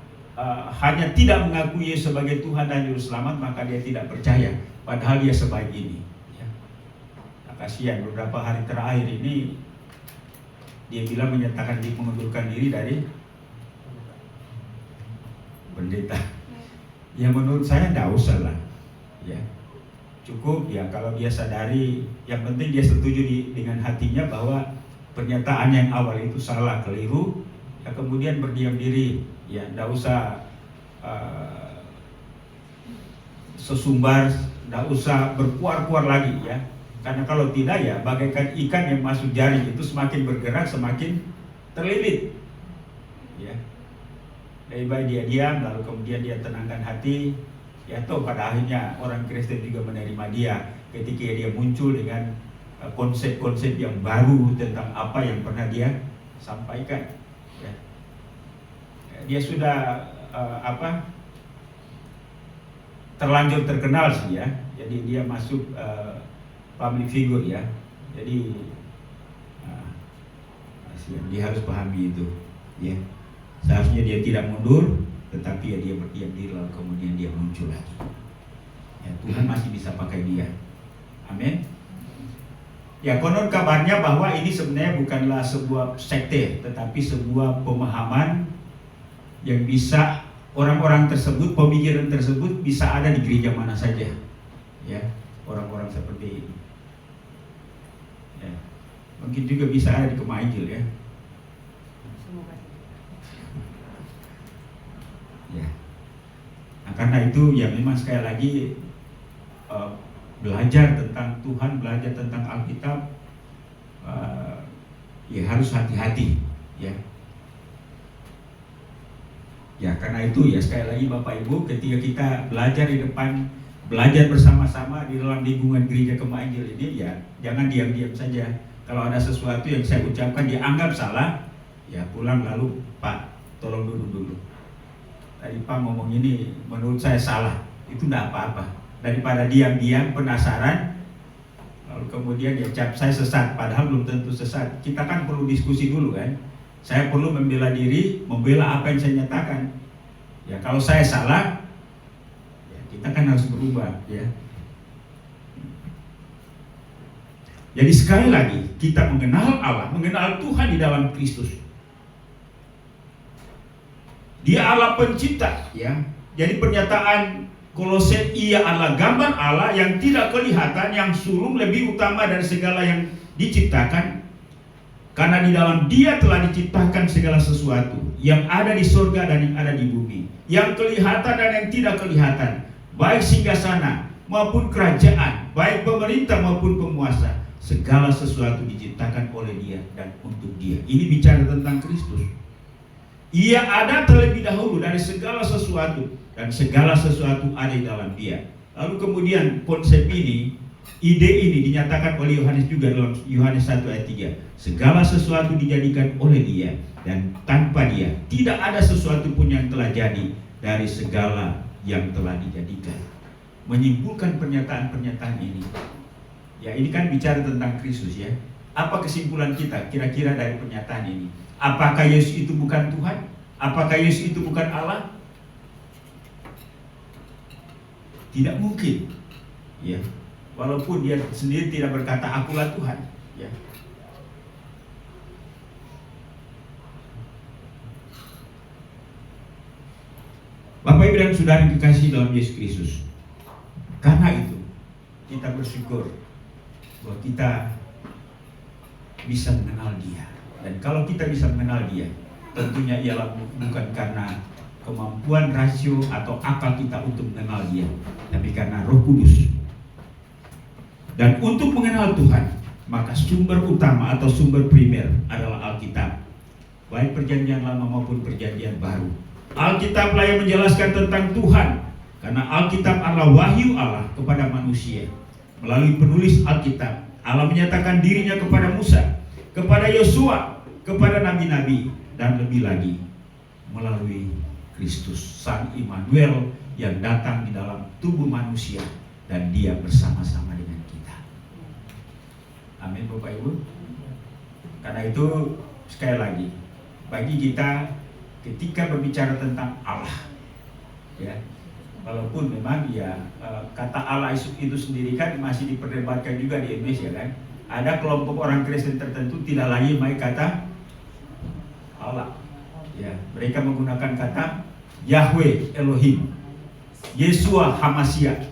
hanya tidak mengakui Yesus sebagai Tuhan dan Juru Selamat, maka dia tidak percaya, padahal dia sebaik ini." Ya. Nah, kasihan, beberapa hari terakhir ini dia bilang menyatakan mengundurkan diri dari pendeta. Ya menurut saya tidak usah lah, ya. Cukup ya kalau dia sadari, yang penting dia setuju dengan hatinya bahwa pernyataan yang awal itu salah, keliru, ya kemudian berdiam diri, ya tidak usah sesumbar, tidak usah berkuar-kuar lagi, ya. Karena kalau tidak, ya bagaikan ikan yang masuk jaring itu semakin bergerak semakin terlilit, ya. Lebih baik dia diam, lalu kemudian dia tenangkan hati, ya toh pada akhirnya orang Kristen juga menerima dia ketika dia muncul dengan konsep-konsep yang baru tentang apa yang pernah dia sampaikan, ya. Dia sudah terlanjur terkenal sih, ya. Jadi dia masuk public figure, ya. Jadi dia harus pahami itu, ya. Seharusnya dia tidak mundur, tetapi ya dia berdiam diri lalu kemudian dia muncul lagi. Ya, Tuhan masih bisa pakai dia. Amin. Ya, konon kabarnya bahwa ini sebenarnya bukanlah sebuah sekte, tetapi sebuah pemahaman yang bisa orang-orang tersebut, pemikiran tersebut bisa ada di gereja mana saja. Ya, orang-orang seperti ini. Ya. Mungkin juga bisa ada di Kema Injil ya. Ya. Nah, karena itu ya memang sekali lagi belajar tentang Tuhan, belajar tentang Alkitab, ya harus hati-hati ya. Ya karena itu ya sekali lagi Bapak Ibu, ketika kita belajar di depan, belajar bersama-sama di dalam lingkungan gereja Kema Injil ini, ya jangan diam-diam saja. Kalau ada sesuatu yang saya ucapkan dianggap salah, ya pulang lalu Pak tolong dulu. Tadi Pak ngomong ini menurut saya salah, itu tidak apa-apa. Daripada diam-diam penasaran, lalu kemudian ya cap saya sesat, padahal belum tentu sesat. Kita kan perlu diskusi dulu kan. Saya perlu membela diri, membela apa yang saya nyatakan. Ya kalau saya salah, ya kita kan harus berubah ya. Jadi sekali lagi kita mengenal Allah, mengenal Tuhan di dalam Kristus. Dia Allah pencipta ya. Jadi pernyataan Kolose, ia adalah gambar Allah yang tidak kelihatan, yang sulung lebih utama dari segala yang diciptakan. Karena di dalam Dia telah diciptakan segala sesuatu yang ada di surga dan yang ada di bumi, yang kelihatan dan yang tidak kelihatan, baik singgasana maupun kerajaan, baik pemerintah maupun penguasa. Segala sesuatu diciptakan oleh Dia dan untuk Dia. Ini bicara tentang Kristus. Ia ada terlebih dahulu dari segala sesuatu, dan segala sesuatu ada di dalam Dia. Lalu kemudian konsep ini, ide ini dinyatakan oleh Yohanes juga dalam Yohanes 1 ayat 3. Segala sesuatu dijadikan oleh Dia, dan tanpa Dia tidak ada sesuatu pun yang telah jadi dari segala yang telah dijadikan. Menyimpulkan pernyataan-pernyataan ini, ya ini kan bicara tentang Kristus ya. Apa kesimpulan kita kira-kira dari pernyataan ini? Apakah Yesus itu bukan Tuhan? Apakah Yesus itu bukan Allah? Tidak mungkin ya. Walaupun Dia sendiri tidak berkata akulah Tuhan ya. Bapak Ibu dan Saudara yang dikasihi dalam Yesus Kristus, karena itu kita bersyukur bahwa kita bisa mengenal Dia. Dan kalau kita bisa mengenal Dia, tentunya ialah bukan karena kemampuan rasio atau akal kita untuk mengenal Dia, tapi karena Roh Kudus. Dan untuk mengenal Tuhan, maka sumber utama atau sumber primer adalah Alkitab, baik perjanjian lama maupun perjanjian baru. Alkitablah yang menjelaskan tentang Tuhan, karena Alkitab adalah wahyu Allah kepada manusia. Melalui penulis Alkitab, Allah menyatakan dirinya kepada Musa, kepada Yosua, kepada nabi-nabi, dan lebih lagi melalui Kristus Sang Immanuel yang datang di dalam tubuh manusia, dan Dia bersama-sama dengan kita. Amin Bapak Ibu. Karena itu sekali lagi, bagi kita ketika berbicara tentang Allah ya, walaupun memang ya kata Allah itu sendiri kan masih diperdebatkan juga di Indonesia kan. Ada kelompok orang Kristen tertentu tidak lagi memakai kata Allah ya, mereka menggunakan kata Yahweh Elohim, Yeshua Hamashiach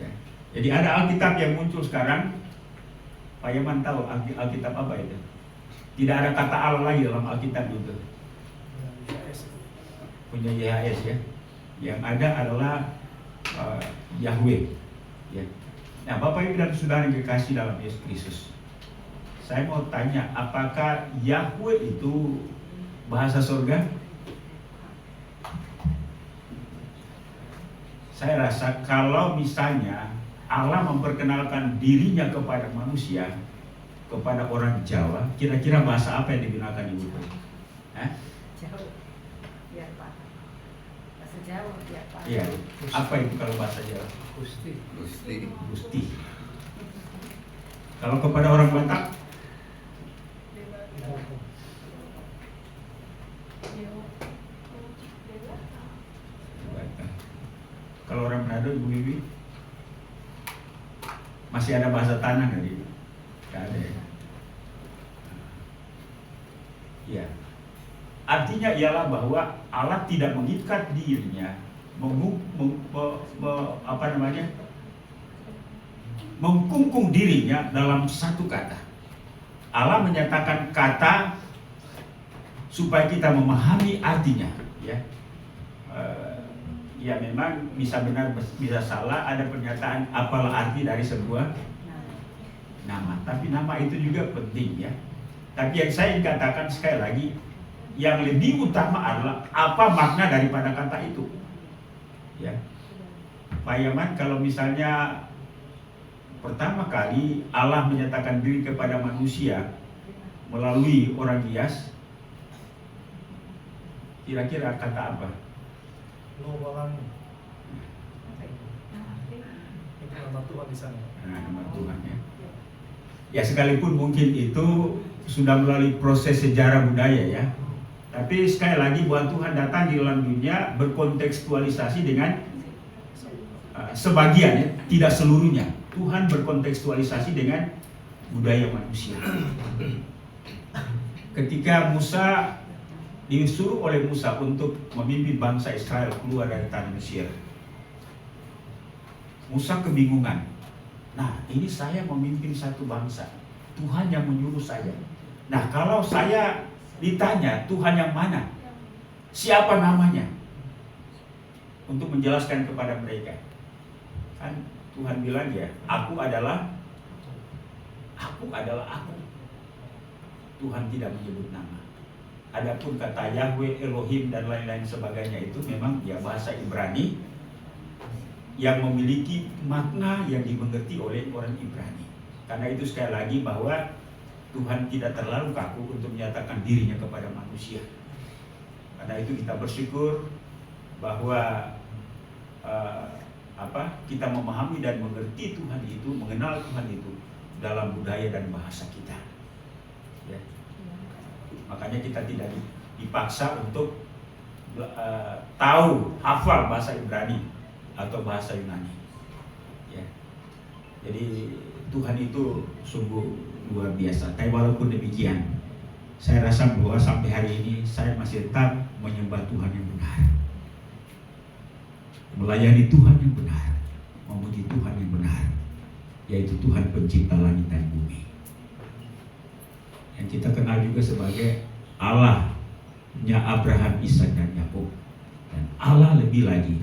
ya. Jadi ada Alkitab yang muncul sekarang. Pak Yaman tahu Alkitab apa itu? Tidak ada kata Allah lagi dalam Alkitab itu. Punya YHS ya. Yang ada adalah Yahweh ya. Nah Bapak Ibu dan Saudara yang dikasihi dalam Yesus Kristus, saya mau tanya, apakah Yahweh itu bahasa surga? Saya rasa kalau misalnya Allah memperkenalkan dirinya kepada manusia, kepada orang Jawa, kira-kira bahasa apa yang digunakan Ibu? Jawa, biar Pak. Bahasa Jawa, biar Pak. Iya. Apa itu kalau bahasa Jawa? Gusti. Gusti. Kalau kepada orang Batak? Batak. Kalau orang Manado, Ibu Bibi? Masih ada bahasa tanah nggak Ibu? Nggak ada ya? Ya. Artinya ialah bahwa Allah tidak mengikat dirinya, mengkungkung dirinya dalam satu kata. Allah menyatakan kata supaya kita memahami artinya, ya. Ya memang bisa benar bisa salah, ada pernyataan apalah arti dari sebuah nama, tapi nama itu juga penting, ya. Tapi yang saya ingin katakan sekali lagi, yang lebih utama adalah apa makna daripada kata itu, ya. Pak Yaman, kalau misalnya pertama kali Allah menyatakan diri kepada manusia melalui orang hias, kira-kira kata apa? Itu nama Tuhan di sana. Nah, nama Tuhan, ya. Ya sekalipun mungkin itu sudah melalui proses sejarah budaya, ya. Tapi sekali lagi bahwa Tuhan datang di dalam dunia berkontekstualisasi dengan sebagian, ya, tidak seluruhnya. Tuhan berkontekstualisasi dengan budaya manusia. Ketika Musa disuruh oleh Musa untuk memimpin bangsa Israel keluar dari tanah Mesir, Musa kebingungan. Nah, ini saya memimpin satu bangsa, Tuhan yang menyuruh saya. Nah, kalau saya ditanya Tuhan yang mana, siapa namanya, untuk menjelaskan kepada mereka, kan Tuhan bilang, ya, aku adalah aku. Tuhan tidak menyebut nama. Adapun kata Yahweh, Elohim dan lain-lain sebagainya itu memang ya bahasa Ibrani yang memiliki makna yang dimengerti oleh orang Ibrani. Karena itu sekali lagi bahwa Tuhan tidak terlalu kaku untuk menyatakan dirinya kepada manusia. Karena itu kita bersyukur bahwa kita memahami dan mengerti Tuhan itu, mengenal Tuhan itu dalam budaya dan bahasa kita, ya. Makanya kita tidak dipaksa untuk tahu, hafal bahasa Ibrani atau bahasa Yunani, ya. Jadi Tuhan itu sungguh luar biasa. Tapi walaupun demikian, saya rasa bahwa sampai hari ini saya masih tetap menyembah Tuhan yang benar, melayani Tuhan yang benar, memuji Tuhan yang benar, yaitu Tuhan pencipta langit dan bumi, yang kita kenal juga sebagai Allahnya Abraham, Ishak dan Yakub. Dan Allah lebih lagi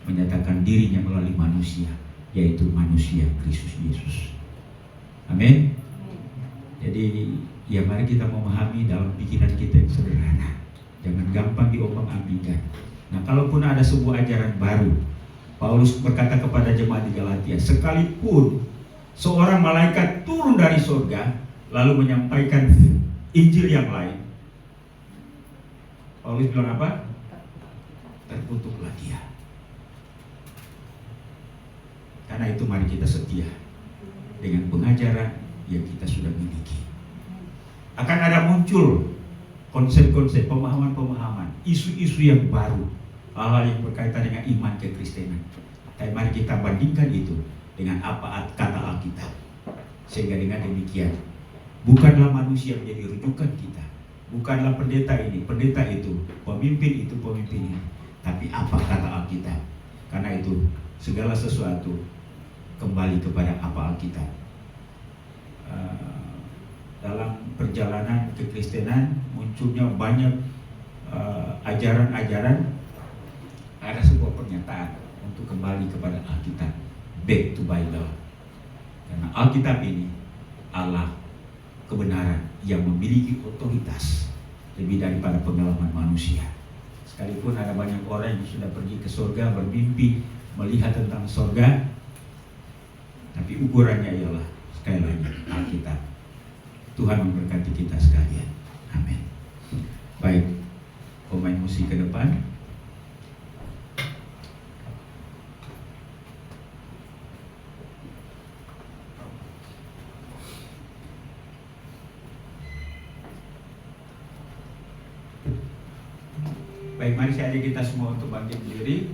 menyatakan dirinya melalui manusia, yaitu manusia Kristus Yesus. Amin. Jadi ya mari kita memahami dalam pikiran kita yang sederhana, jangan gampang diombang-ambingkan. Nah, kalaupun ada sebuah ajaran baru, Paulus berkata kepada jemaat di Galatia, sekalipun seorang malaikat turun dari surga lalu menyampaikan Injil yang lain, Paulus bilang apa? Terkutuklah dia. Karena itu mari kita setia dengan pengajaran yang kita sudah miliki. Akan ada muncul konsep-konsep, pemahaman-pemahaman, isu-isu yang baru, hal-hal yang berkaitan dengan iman kekristenan. Tapi mari kita bandingkan itu dengan apa kata Alkitab. Sehingga dengan demikian, bukanlah manusia menjadi rujukan kita, bukanlah pendeta ini, pendeta itu, pemimpin itu, pemimpin ini, tapi apa kata Alkitab. Karena itu segala sesuatu kembali kepada apa Alkitab. Dalam perjalanan kekristenan munculnya banyak ajaran-ajaran, ada sebuah pernyataan untuk kembali kepada Alkitab, back to Bible. Karena Alkitab ini Allah kebenaran yang memiliki otoritas lebih daripada pengalaman manusia. Sekalipun ada banyak orang yang sudah pergi ke surga, bermimpi melihat tentang surga, tapi ukurannya ialah sekali lagi Alkitab. Tuhan memberkati kita sekalian. Amin. Baik, pemain musik ke depan. Baik, mari saya ajak kita semua untuk bangkit berdiri.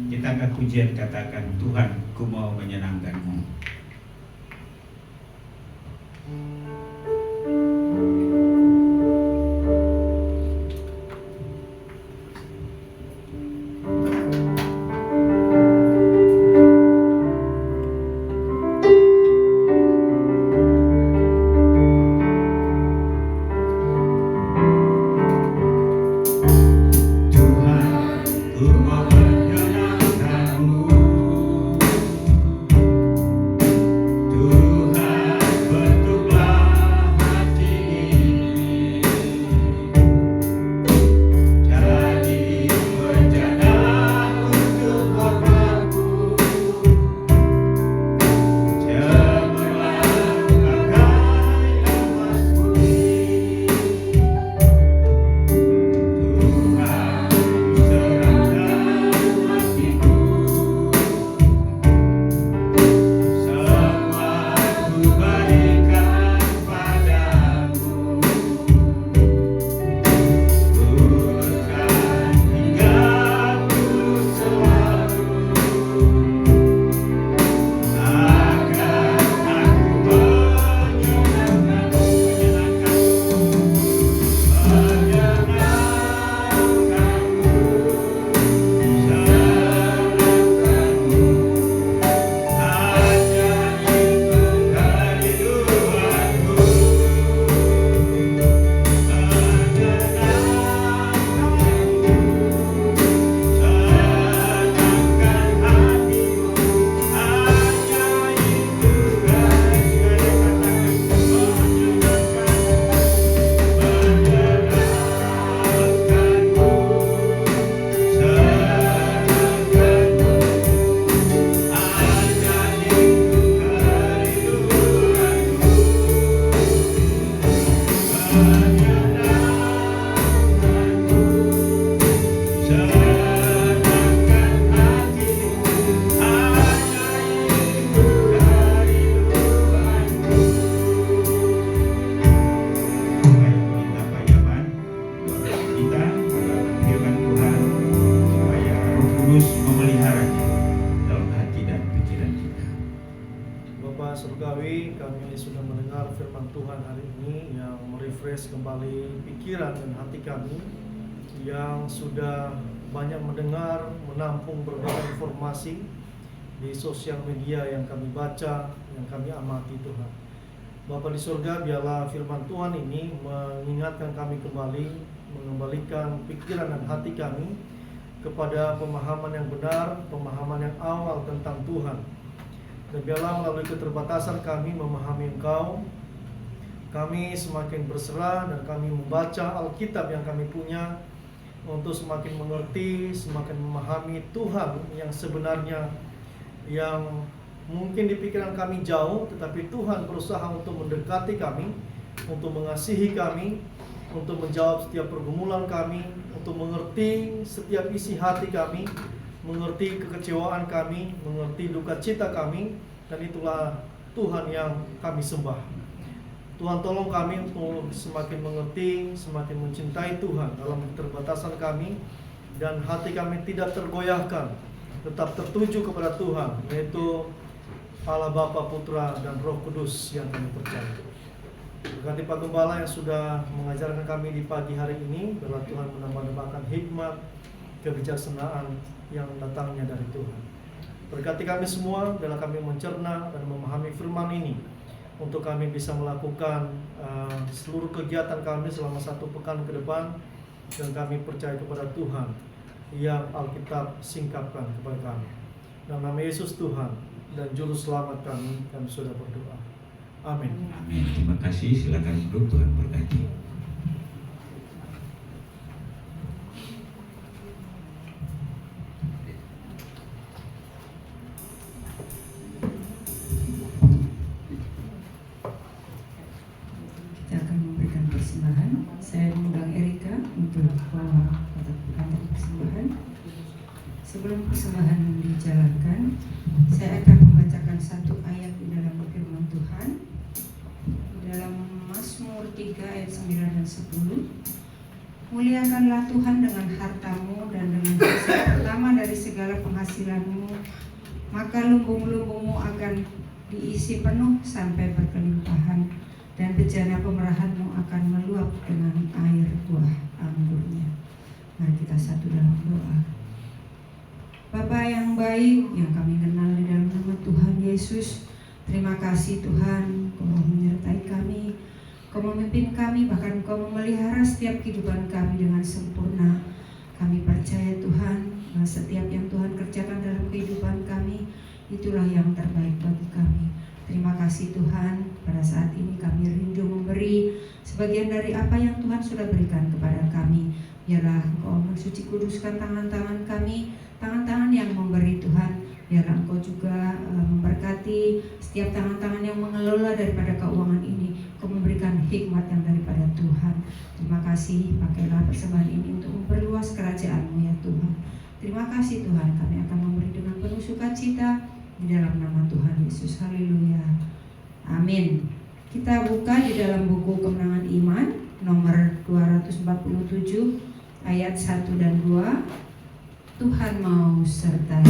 Kita akan pujian, katakan, Tuhan, ku mau menyenangkan-Mu. surgawi, kami sudah mendengar firman Tuhan hari ini yang merefresh kembali pikiran dan hati kami, yang sudah banyak mendengar, menampung berbagai informasi di sosial media yang kami baca, yang kami amati Tuhan. Bapa di surga, biarlah firman Tuhan ini mengingatkan kami kembali, mengembalikan pikiran dan hati kami kepada pemahaman yang benar, pemahaman yang awal tentang Tuhan. Dan biarlah melalui keterbatasan kami memahami Engkau, kami semakin berserah dan kami membaca Alkitab yang kami punya untuk semakin mengerti, semakin memahami Tuhan yang sebenarnya, yang mungkin di pikiran kami jauh, tetapi Tuhan berusaha untuk mendekati kami, untuk mengasihi kami, untuk menjawab setiap pergumulan kami, untuk mengerti setiap isi hati kami, mengerti kekecewaan kami, mengerti duka cita kami, dan itulah Tuhan yang kami sembah. Tuhan tolong kami untuk semakin mengerti, semakin mencintai Tuhan dalam keterbatasan kami, dan hati kami tidak tergoyahkan, tetap tertuju kepada Tuhan, yaitu Allah Bapa, Putra, dan Roh Kudus yang kami percaya. Berkati Pak Gembala yang sudah mengajarkan kami di pagi hari ini, biarlah Tuhan menambah-nambahkan hikmat, kebijaksanaan yang datangnya dari Tuhan. Berkati kami semua dalam kami mencerna dan memahami firman ini, untuk kami bisa melakukan seluruh kegiatan kami selama 1 pekan ke depan, dan kami percaya kepada Tuhan yang Alkitab singkapkan kepada kami. Dalam nama Yesus Tuhan dan Juru Selamat kami sudah berdoa. Amin. Amin. Terima kasih. Silakan duduk. Tuhan berkati. Kita akan memberikan persembahan. Saya mengundang Erika untuk bawa kotak persembahan. Sebelum persembahan dijalankan, saya akan membacakan satu ayat di dalam firman Tuhan. Dalam Mazmur 3 ayat 9 dan 10. Muliakanlah Tuhan dengan hartamu dan dengan hasil pertama dari segala penghasilanmu, maka lumbung-lumbungmu akan diisi penuh sampai berkelimpahan, dan bejana pemerahanmu akan meluap dengan air buah anggurnya. Mari kita satu dalam doa. Bapa yang baik yang kami kenal di dalam nama Tuhan Yesus, terima kasih Tuhan, Kau menyertai kami, Kau memimpin kami, bahkan Kau memelihara setiap kehidupan kami dengan sempurna. Kami percaya Tuhan, bahwa setiap yang Tuhan kerjakan dalam kehidupan kami, itulah yang terbaik bagi kami. Terima kasih Tuhan, pada saat ini kami rindu memberi sebagian dari apa yang Tuhan sudah berikan kepada kami. Biarlah Engkau mensuci kuduskan tangan-tangan kami, tangan-tangan yang memberi Tuhan. Biarlah Engkau juga memberkati setiap tangan-tangan yang mengelola daripada keuangan ini. Engkau memberikan hikmat yang daripada Tuhan. Terima kasih, pakailah persembahan ini untuk memperluas kerajaan-Mu ya Tuhan. Terima kasih Tuhan, kami akan memberi dengan penuh sukacita di dalam nama Tuhan Yesus. Haleluya. Amin. Kita buka di dalam buku Kemenangan Iman nomor 247 ayat 1 dan 2. Tuhan mau sertai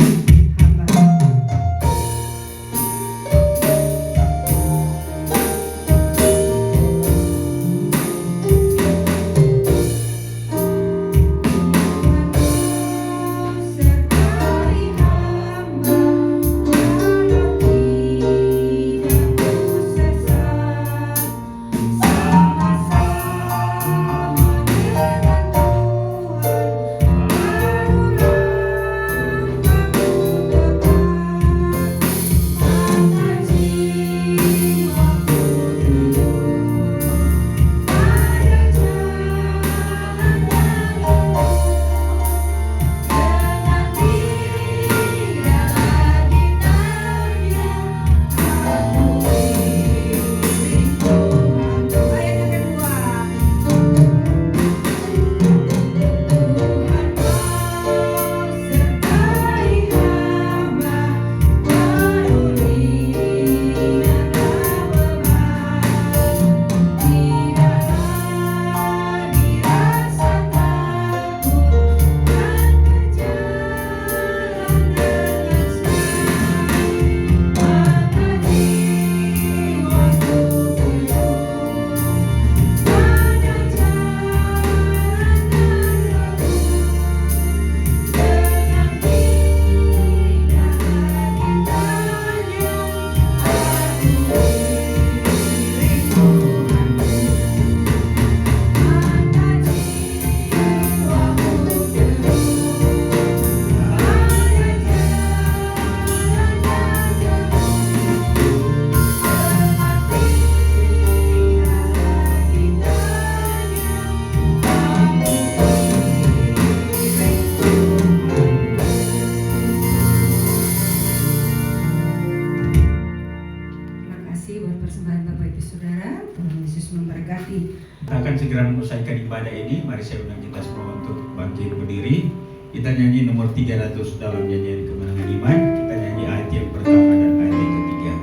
hamba. segera menyelesaikan ibadah ini, mari saya undang kita semua untuk bangkit berdiri. Kita nyanyi nomor 300 dalam nyanyian Kemenangan Iman. Kita nyanyi ayat yang pertama dan ayat yang ketiga.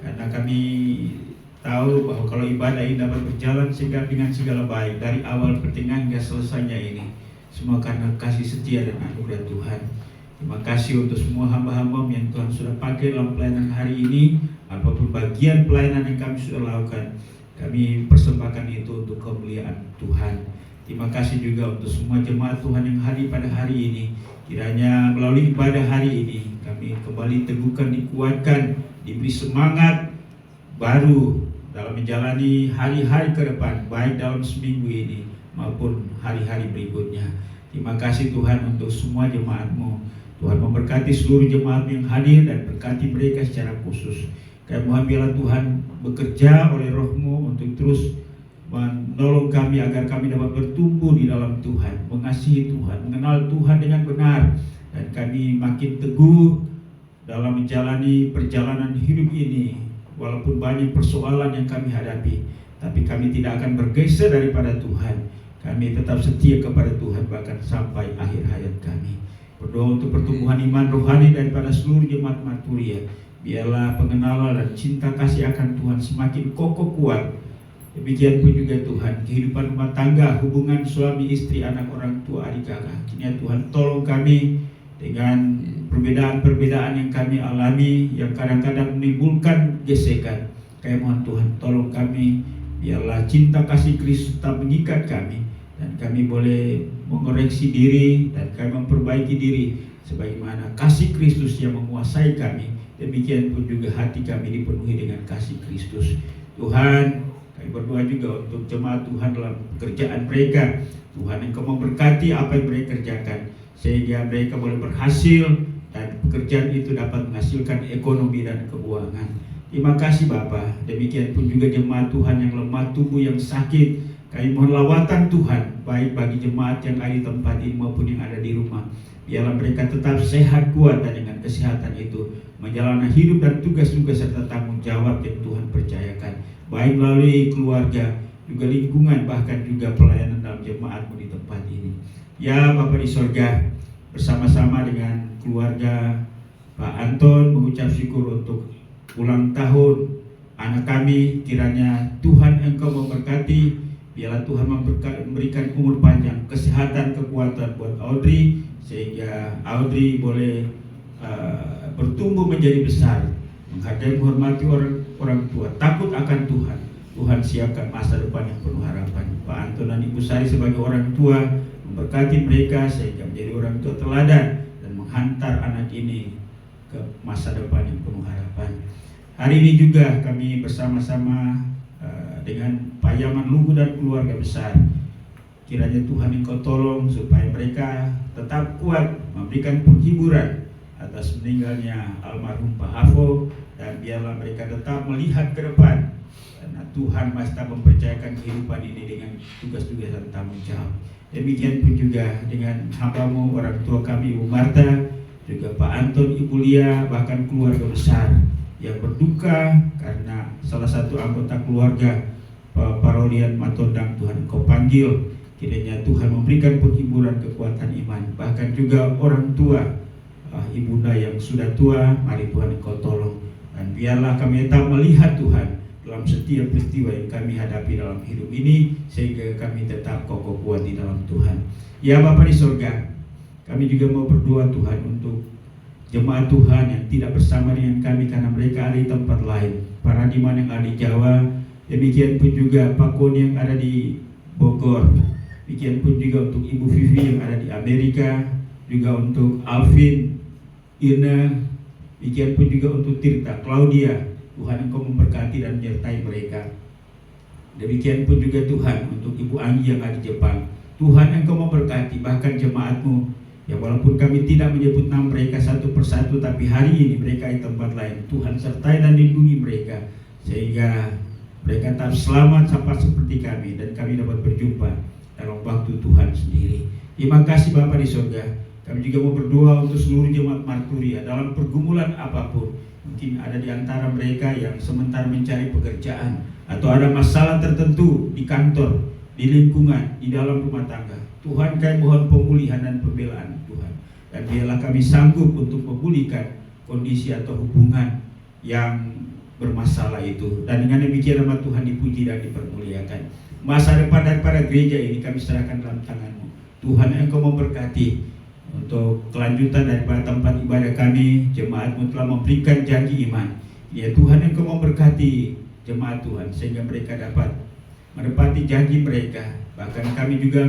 Karena kami tahu bahwa kalau ibadah ini dapat berjalan dengan segala baik dari awal pertengahan hingga selesainya ini, semua karena kasih setia dan anugerah Tuhan. Terima kasih untuk semua hamba-hamba yang Tuhan sudah pakai dalam pelayanan hari ini. Apapun bagian pelayanan yang kami sudah lakukan, kami persembahkan itu untuk kemuliaan Tuhan. Terima kasih juga untuk semua jemaat Tuhan yang hadir pada hari ini. Kiranya melalui ibadah hari ini kami kembali teguhkan, dikuatkan, diberi semangat baru dalam menjalani hari-hari ke depan, baik dalam seminggu ini maupun hari-hari berikutnya. Terima kasih Tuhan untuk semua jemaat-Mu. Tuhan memberkati seluruh jemaat yang hadir dan berkati mereka secara khusus. Kami mohon biarlah Tuhan bekerja oleh Roh-Mu untuk terus menolong kami agar kami dapat bertumbuh di dalam Tuhan, mengasihi Tuhan, mengenal Tuhan dengan benar, dan kami makin teguh dalam menjalani perjalanan hidup ini. Walaupun banyak persoalan yang kami hadapi, tapi kami tidak akan bergeser daripada Tuhan. Kami tetap setia kepada Tuhan bahkan sampai akhir hayat kami. Berdoa untuk pertumbuhan iman rohani daripada seluruh jemaat Maturia. Biarlah pengenalan dan cinta kasih akan Tuhan semakin kokoh kuat. Demikian pun juga Tuhan, kehidupan rumah tangga, hubungan suami istri, anak orang tua, adik kakak. Kini Tuhan tolong kami dengan perbedaan-perbedaan yang kami alami, yang kadang-kadang menimbulkan gesekan. Kami mohon Tuhan tolong kami, Biarlah cinta kasih Kristus tetap mengikat kami, dan kami boleh mengoreksi diri dan kami memperbaiki diri sebagaimana kasih Kristus yang menguasai kami. Demikian pun juga hati kami dipenuhi dengan kasih Kristus. Tuhan, kami berdoa juga untuk jemaat Tuhan dalam pekerjaan mereka. Tuhan, Engkau memberkati apa yang mereka kerjakan sehingga mereka boleh berhasil dan pekerjaan itu dapat menghasilkan ekonomi dan keuangan. Terima kasih Bapa. Demikian pun juga jemaat Tuhan yang lemah tubuh, yang sakit, kami mohon lawatan Tuhan, baik bagi jemaat yang ada di tempat ini maupun yang ada di rumah. Biarlah mereka tetap sehat, kuat, dan dengan kesehatan itu menjalani hidup dan tugas-tugas serta tanggung jawab yang Tuhan percayakan, baik melalui keluarga, juga lingkungan, bahkan juga pelayanan dalam jemaat-Mu di tempat ini. Ya Bapa di sorga, bersama-sama dengan keluarga Pak Anton mengucap syukur untuk ulang tahun anak kami. Kiranya Tuhan Engkau memberkati. Biarlah Tuhan memberikan umur panjang, kesehatan, kekuatan buat Audrey, sehingga Audrey boleh bertumbuh menjadi besar, menghargai, menghormati orang tua, takut akan Tuhan. Tuhan siapkan masa depan yang penuh harapan. Pak Anton dan Ibu Sari sebagai orang tua memberkati mereka sehingga menjadi orang tua teladan dan menghantar anak ini ke masa depan yang penuh harapan. Hari ini juga kami bersama-sama dengan Pak Yaman Lugu dan keluarga besar. Kiranya Tuhan Engkau tolong supaya mereka tetap kuat memberikan penghiburan atas meninggalnya almarhum Pak Hafo, dan biarlah mereka tetap melihat ke depan karena Tuhan masih tak mempercayakan kehidupan ini dengan tugas-tugas dan tanggung jawab. Demikian pun juga dengan hamba-Mu, orang tua kami Ibu Marta, juga Pak Anton, Ibu Lia, bahkan keluarga besar yang berduka karena salah satu anggota keluarga Pak Parolian Matondang. Tuhan Engkau panggil, kiranya Tuhan memberikan penghiburan, kekuatan iman, bahkan juga orang tua ibunda yang sudah tua, mari Tuhan Engkau tolong, dan biarlah kami tetap melihat Tuhan dalam setiap peristiwa yang kami hadapi dalam hidup ini, sehingga kami tetap kokoh kuat di dalam Tuhan. Ya Bapa di sorga, kami juga mau berdoa Tuhan untuk jemaat Tuhan yang tidak bersama dengan kami karena mereka ada di tempat lain, para diman yang ada di Jawa, demikian pun juga Pak Koni yang ada di Bogor, demikian pun juga untuk Ibu Vivi yang ada di Amerika, juga untuk Alvin, Irna, demikian pun juga untuk Tirta, Claudia. Tuhan Engkau memberkati dan menyertai mereka. Demikian pun juga Tuhan untuk Ibu Anggi yang ada di Jepang. Tuhan Engkau memberkati bahkan jemaat-Mu ya, walaupun kami tidak menyebut nama mereka satu persatu, tapi hari ini mereka di tempat lain. Tuhan sertai dan lindungi mereka sehingga mereka tetap selamat sama seperti kami, dan kami dapat berjumpa dalam waktu Tuhan sendiri. Terima kasih Bapa di surga. Kami juga mau berdoa untuk seluruh jemaat Marturia dalam pergumulan apapun. Mungkin ada di antara mereka yang sementara mencari pekerjaan, atau ada masalah tertentu di kantor, di lingkungan, di dalam rumah tangga. Tuhan, kami mohon pemulihan dan pembelaan Tuhan, dan biarlah kami sanggup untuk memulihkan kondisi atau hubungan yang bermasalah itu. Dan dengan demikian nama Tuhan dipuji dan dipermuliakan. Masa depan daripada gereja ini kami serahkan dalam tangan-Mu. Tuhan, Engkau memberkati untuk kelanjutan daripada tempat ibadah kami. Jemaat-Mu telah memberikan janji iman. Ya Tuhan, Engkau memberkati jemaat Tuhan sehingga mereka dapat menepati janji mereka. Bahkan kami juga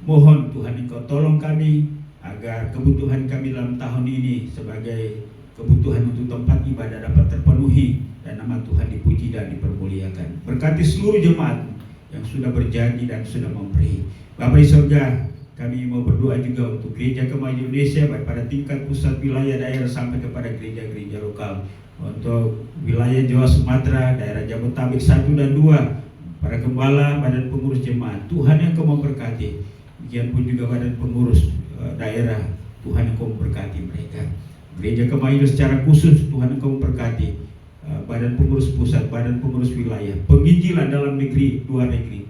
mohon Tuhan Engkau tolong kami agar kebutuhan kami dalam tahun ini sebagai kebutuhan untuk tempat ibadah dapat terpenuhi, dan nama Tuhan dipuji dan dipermuliakan. Berkati seluruh jemaat yang sudah berjanji dan sudah memberi. Bapa di surga, kami mau berdoa juga untuk Gereja Kemajuan Indonesia, baik pada tingkat pusat, wilayah, daerah, sampai kepada gereja-gereja lokal. Untuk wilayah Jawa Sumatera, daerah Jabodetabek 1 dan 2, para gembala, badan pengurus jemaat, Tuhan yang Kau memberkati. Demikian pun juga badan pengurus daerah, Tuhan yang Kau memberkati mereka. Gereja Kemajuan secara khusus, Tuhan yang Kau memberkati badan pengurus pusat, badan pengurus wilayah, penginjilan dalam negeri, luar negeri,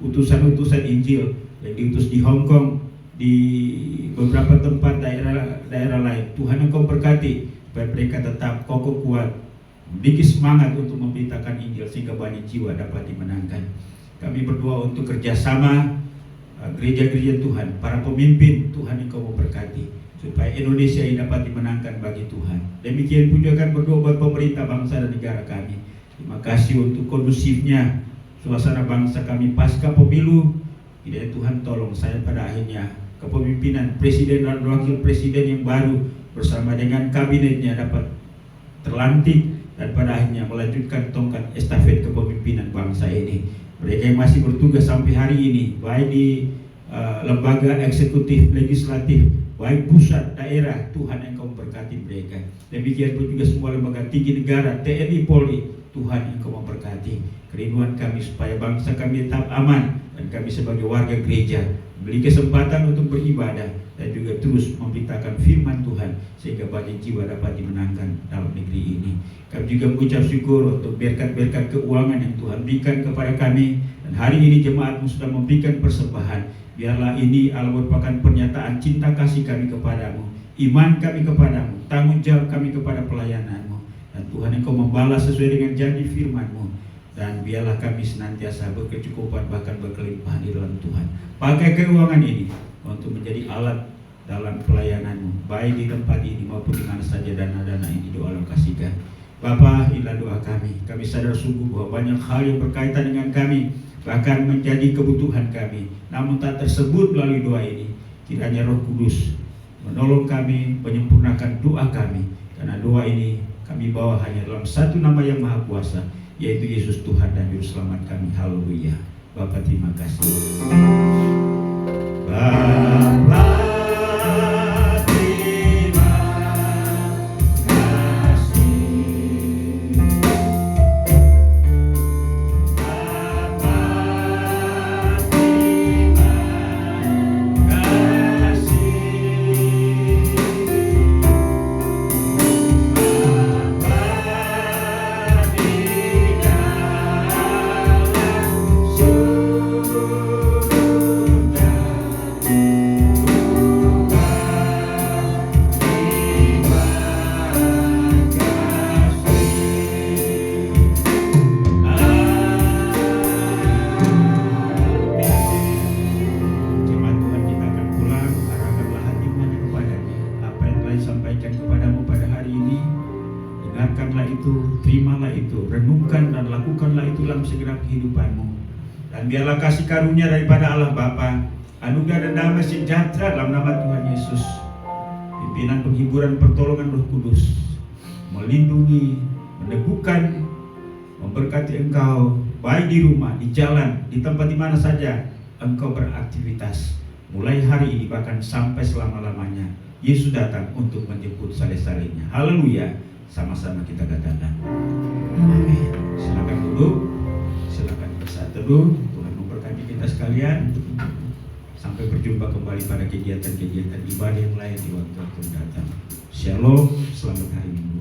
utusan-utusan Injil yang diutus di Hong Kong, di beberapa tempat daerah lain. Tuhan Engkau berkati supaya mereka tetap kokoh kuat, memiliki semangat untuk memberitakan Injil sehingga banyak jiwa dapat dimenangkan. Kami berdoa untuk kerjasama gereja-gereja Tuhan, para pemimpin. Tuhan Engkau memberkati supaya Indonesia ini dapat dimenangkan bagi Tuhan. Demikian pun juga akan berdoa buat pemerintah bangsa dan negara kami, Terima kasih untuk kondusifnya suasana bangsa kami pasca pemilu. Kiranya Tuhan tolong saya pada akhirnya kepemimpinan Presiden dan Wakil Presiden yang baru bersama dengan kabinetnya dapat terlantik dan pada akhirnya melanjutkan tongkat estafet kepemimpinan bangsa ini. Mereka yang masih bertugas sampai hari ini, baik di lembaga eksekutif, legislatif, baik pusat, daerah, Tuhan Engkau memberkati mereka. Demikian pun juga semua lembaga tinggi negara, TNI, Polri, Tuhan Engkau memberkati. Kerinduan kami supaya bangsa kami tetap aman dan kami sebagai warga gereja memiliki kesempatan untuk beribadah dan juga terus memberitakan firman Tuhan sehingga banyak jiwa dapat dimenangkan dalam negeri ini. Kami juga mengucap syukur untuk berkat-berkat keuangan yang Tuhan berikan kepada kami, dan hari ini jemaatmu sudah memberikan persembahan. Biarlah ini adalah merupakan pernyataan cinta kasih kami kepadamu, iman kami kepadamu, tanggung jawab kami kepada pelayananmu, dan Tuhan Engkau membalas sesuai dengan janji firman-Mu. Dan biarlah kami senantiasa berkecukupan bahkan berkelimpahan di dalam Tuhan. Pakai keuangan ini untuk menjadi alat dalam pelayanan-Mu, baik di tempat ini maupun di mana saja dana-dana ini doa kasihkan. Bapa, inilah doa kami. Kami sadar sungguh bahwa banyak hal yang berkaitan dengan kami, bahkan menjadi kebutuhan kami, namun tak tersebut melalui doa ini. Kiranya Roh Kudus menolong kami, menyempurnakan doa kami, karena doa ini kami bawa hanya dalam satu nama yang maha kuasa, yaitu Yesus Tuhan dan Juru Selamat kami. Haleluya. Bapa, terima kasih. Bapa, terima kasih. Bapa, terima kasih. Terimalah itu, renungkan dan lakukanlah itu dalam segala kehidupanmu. Dan biarlah kasih karunia daripada Allah Bapa, anugerah dan damai sejahtera dalam nama Tuhan Yesus, pimpinan penghiburan pertolongan Roh Kudus, melindungi, meneguhkan, memberkati engkau, baik di rumah, di jalan, di tempat di mana saja engkau beraktivitas. Mulai hari ini bahkan sampai selama-lamanya, Yesus datang untuk menjemput saleh-salehnya. Haleluya. Sama-sama kita katakan amin. Silakan duduk, silakan bersaat teduh. Tuhan memberkati kita sekalian. Sampai berjumpa kembali pada kegiatan-kegiatan ibadah yang lain di waktu-waktu mendatang. Shalom, selamat hari Minggu.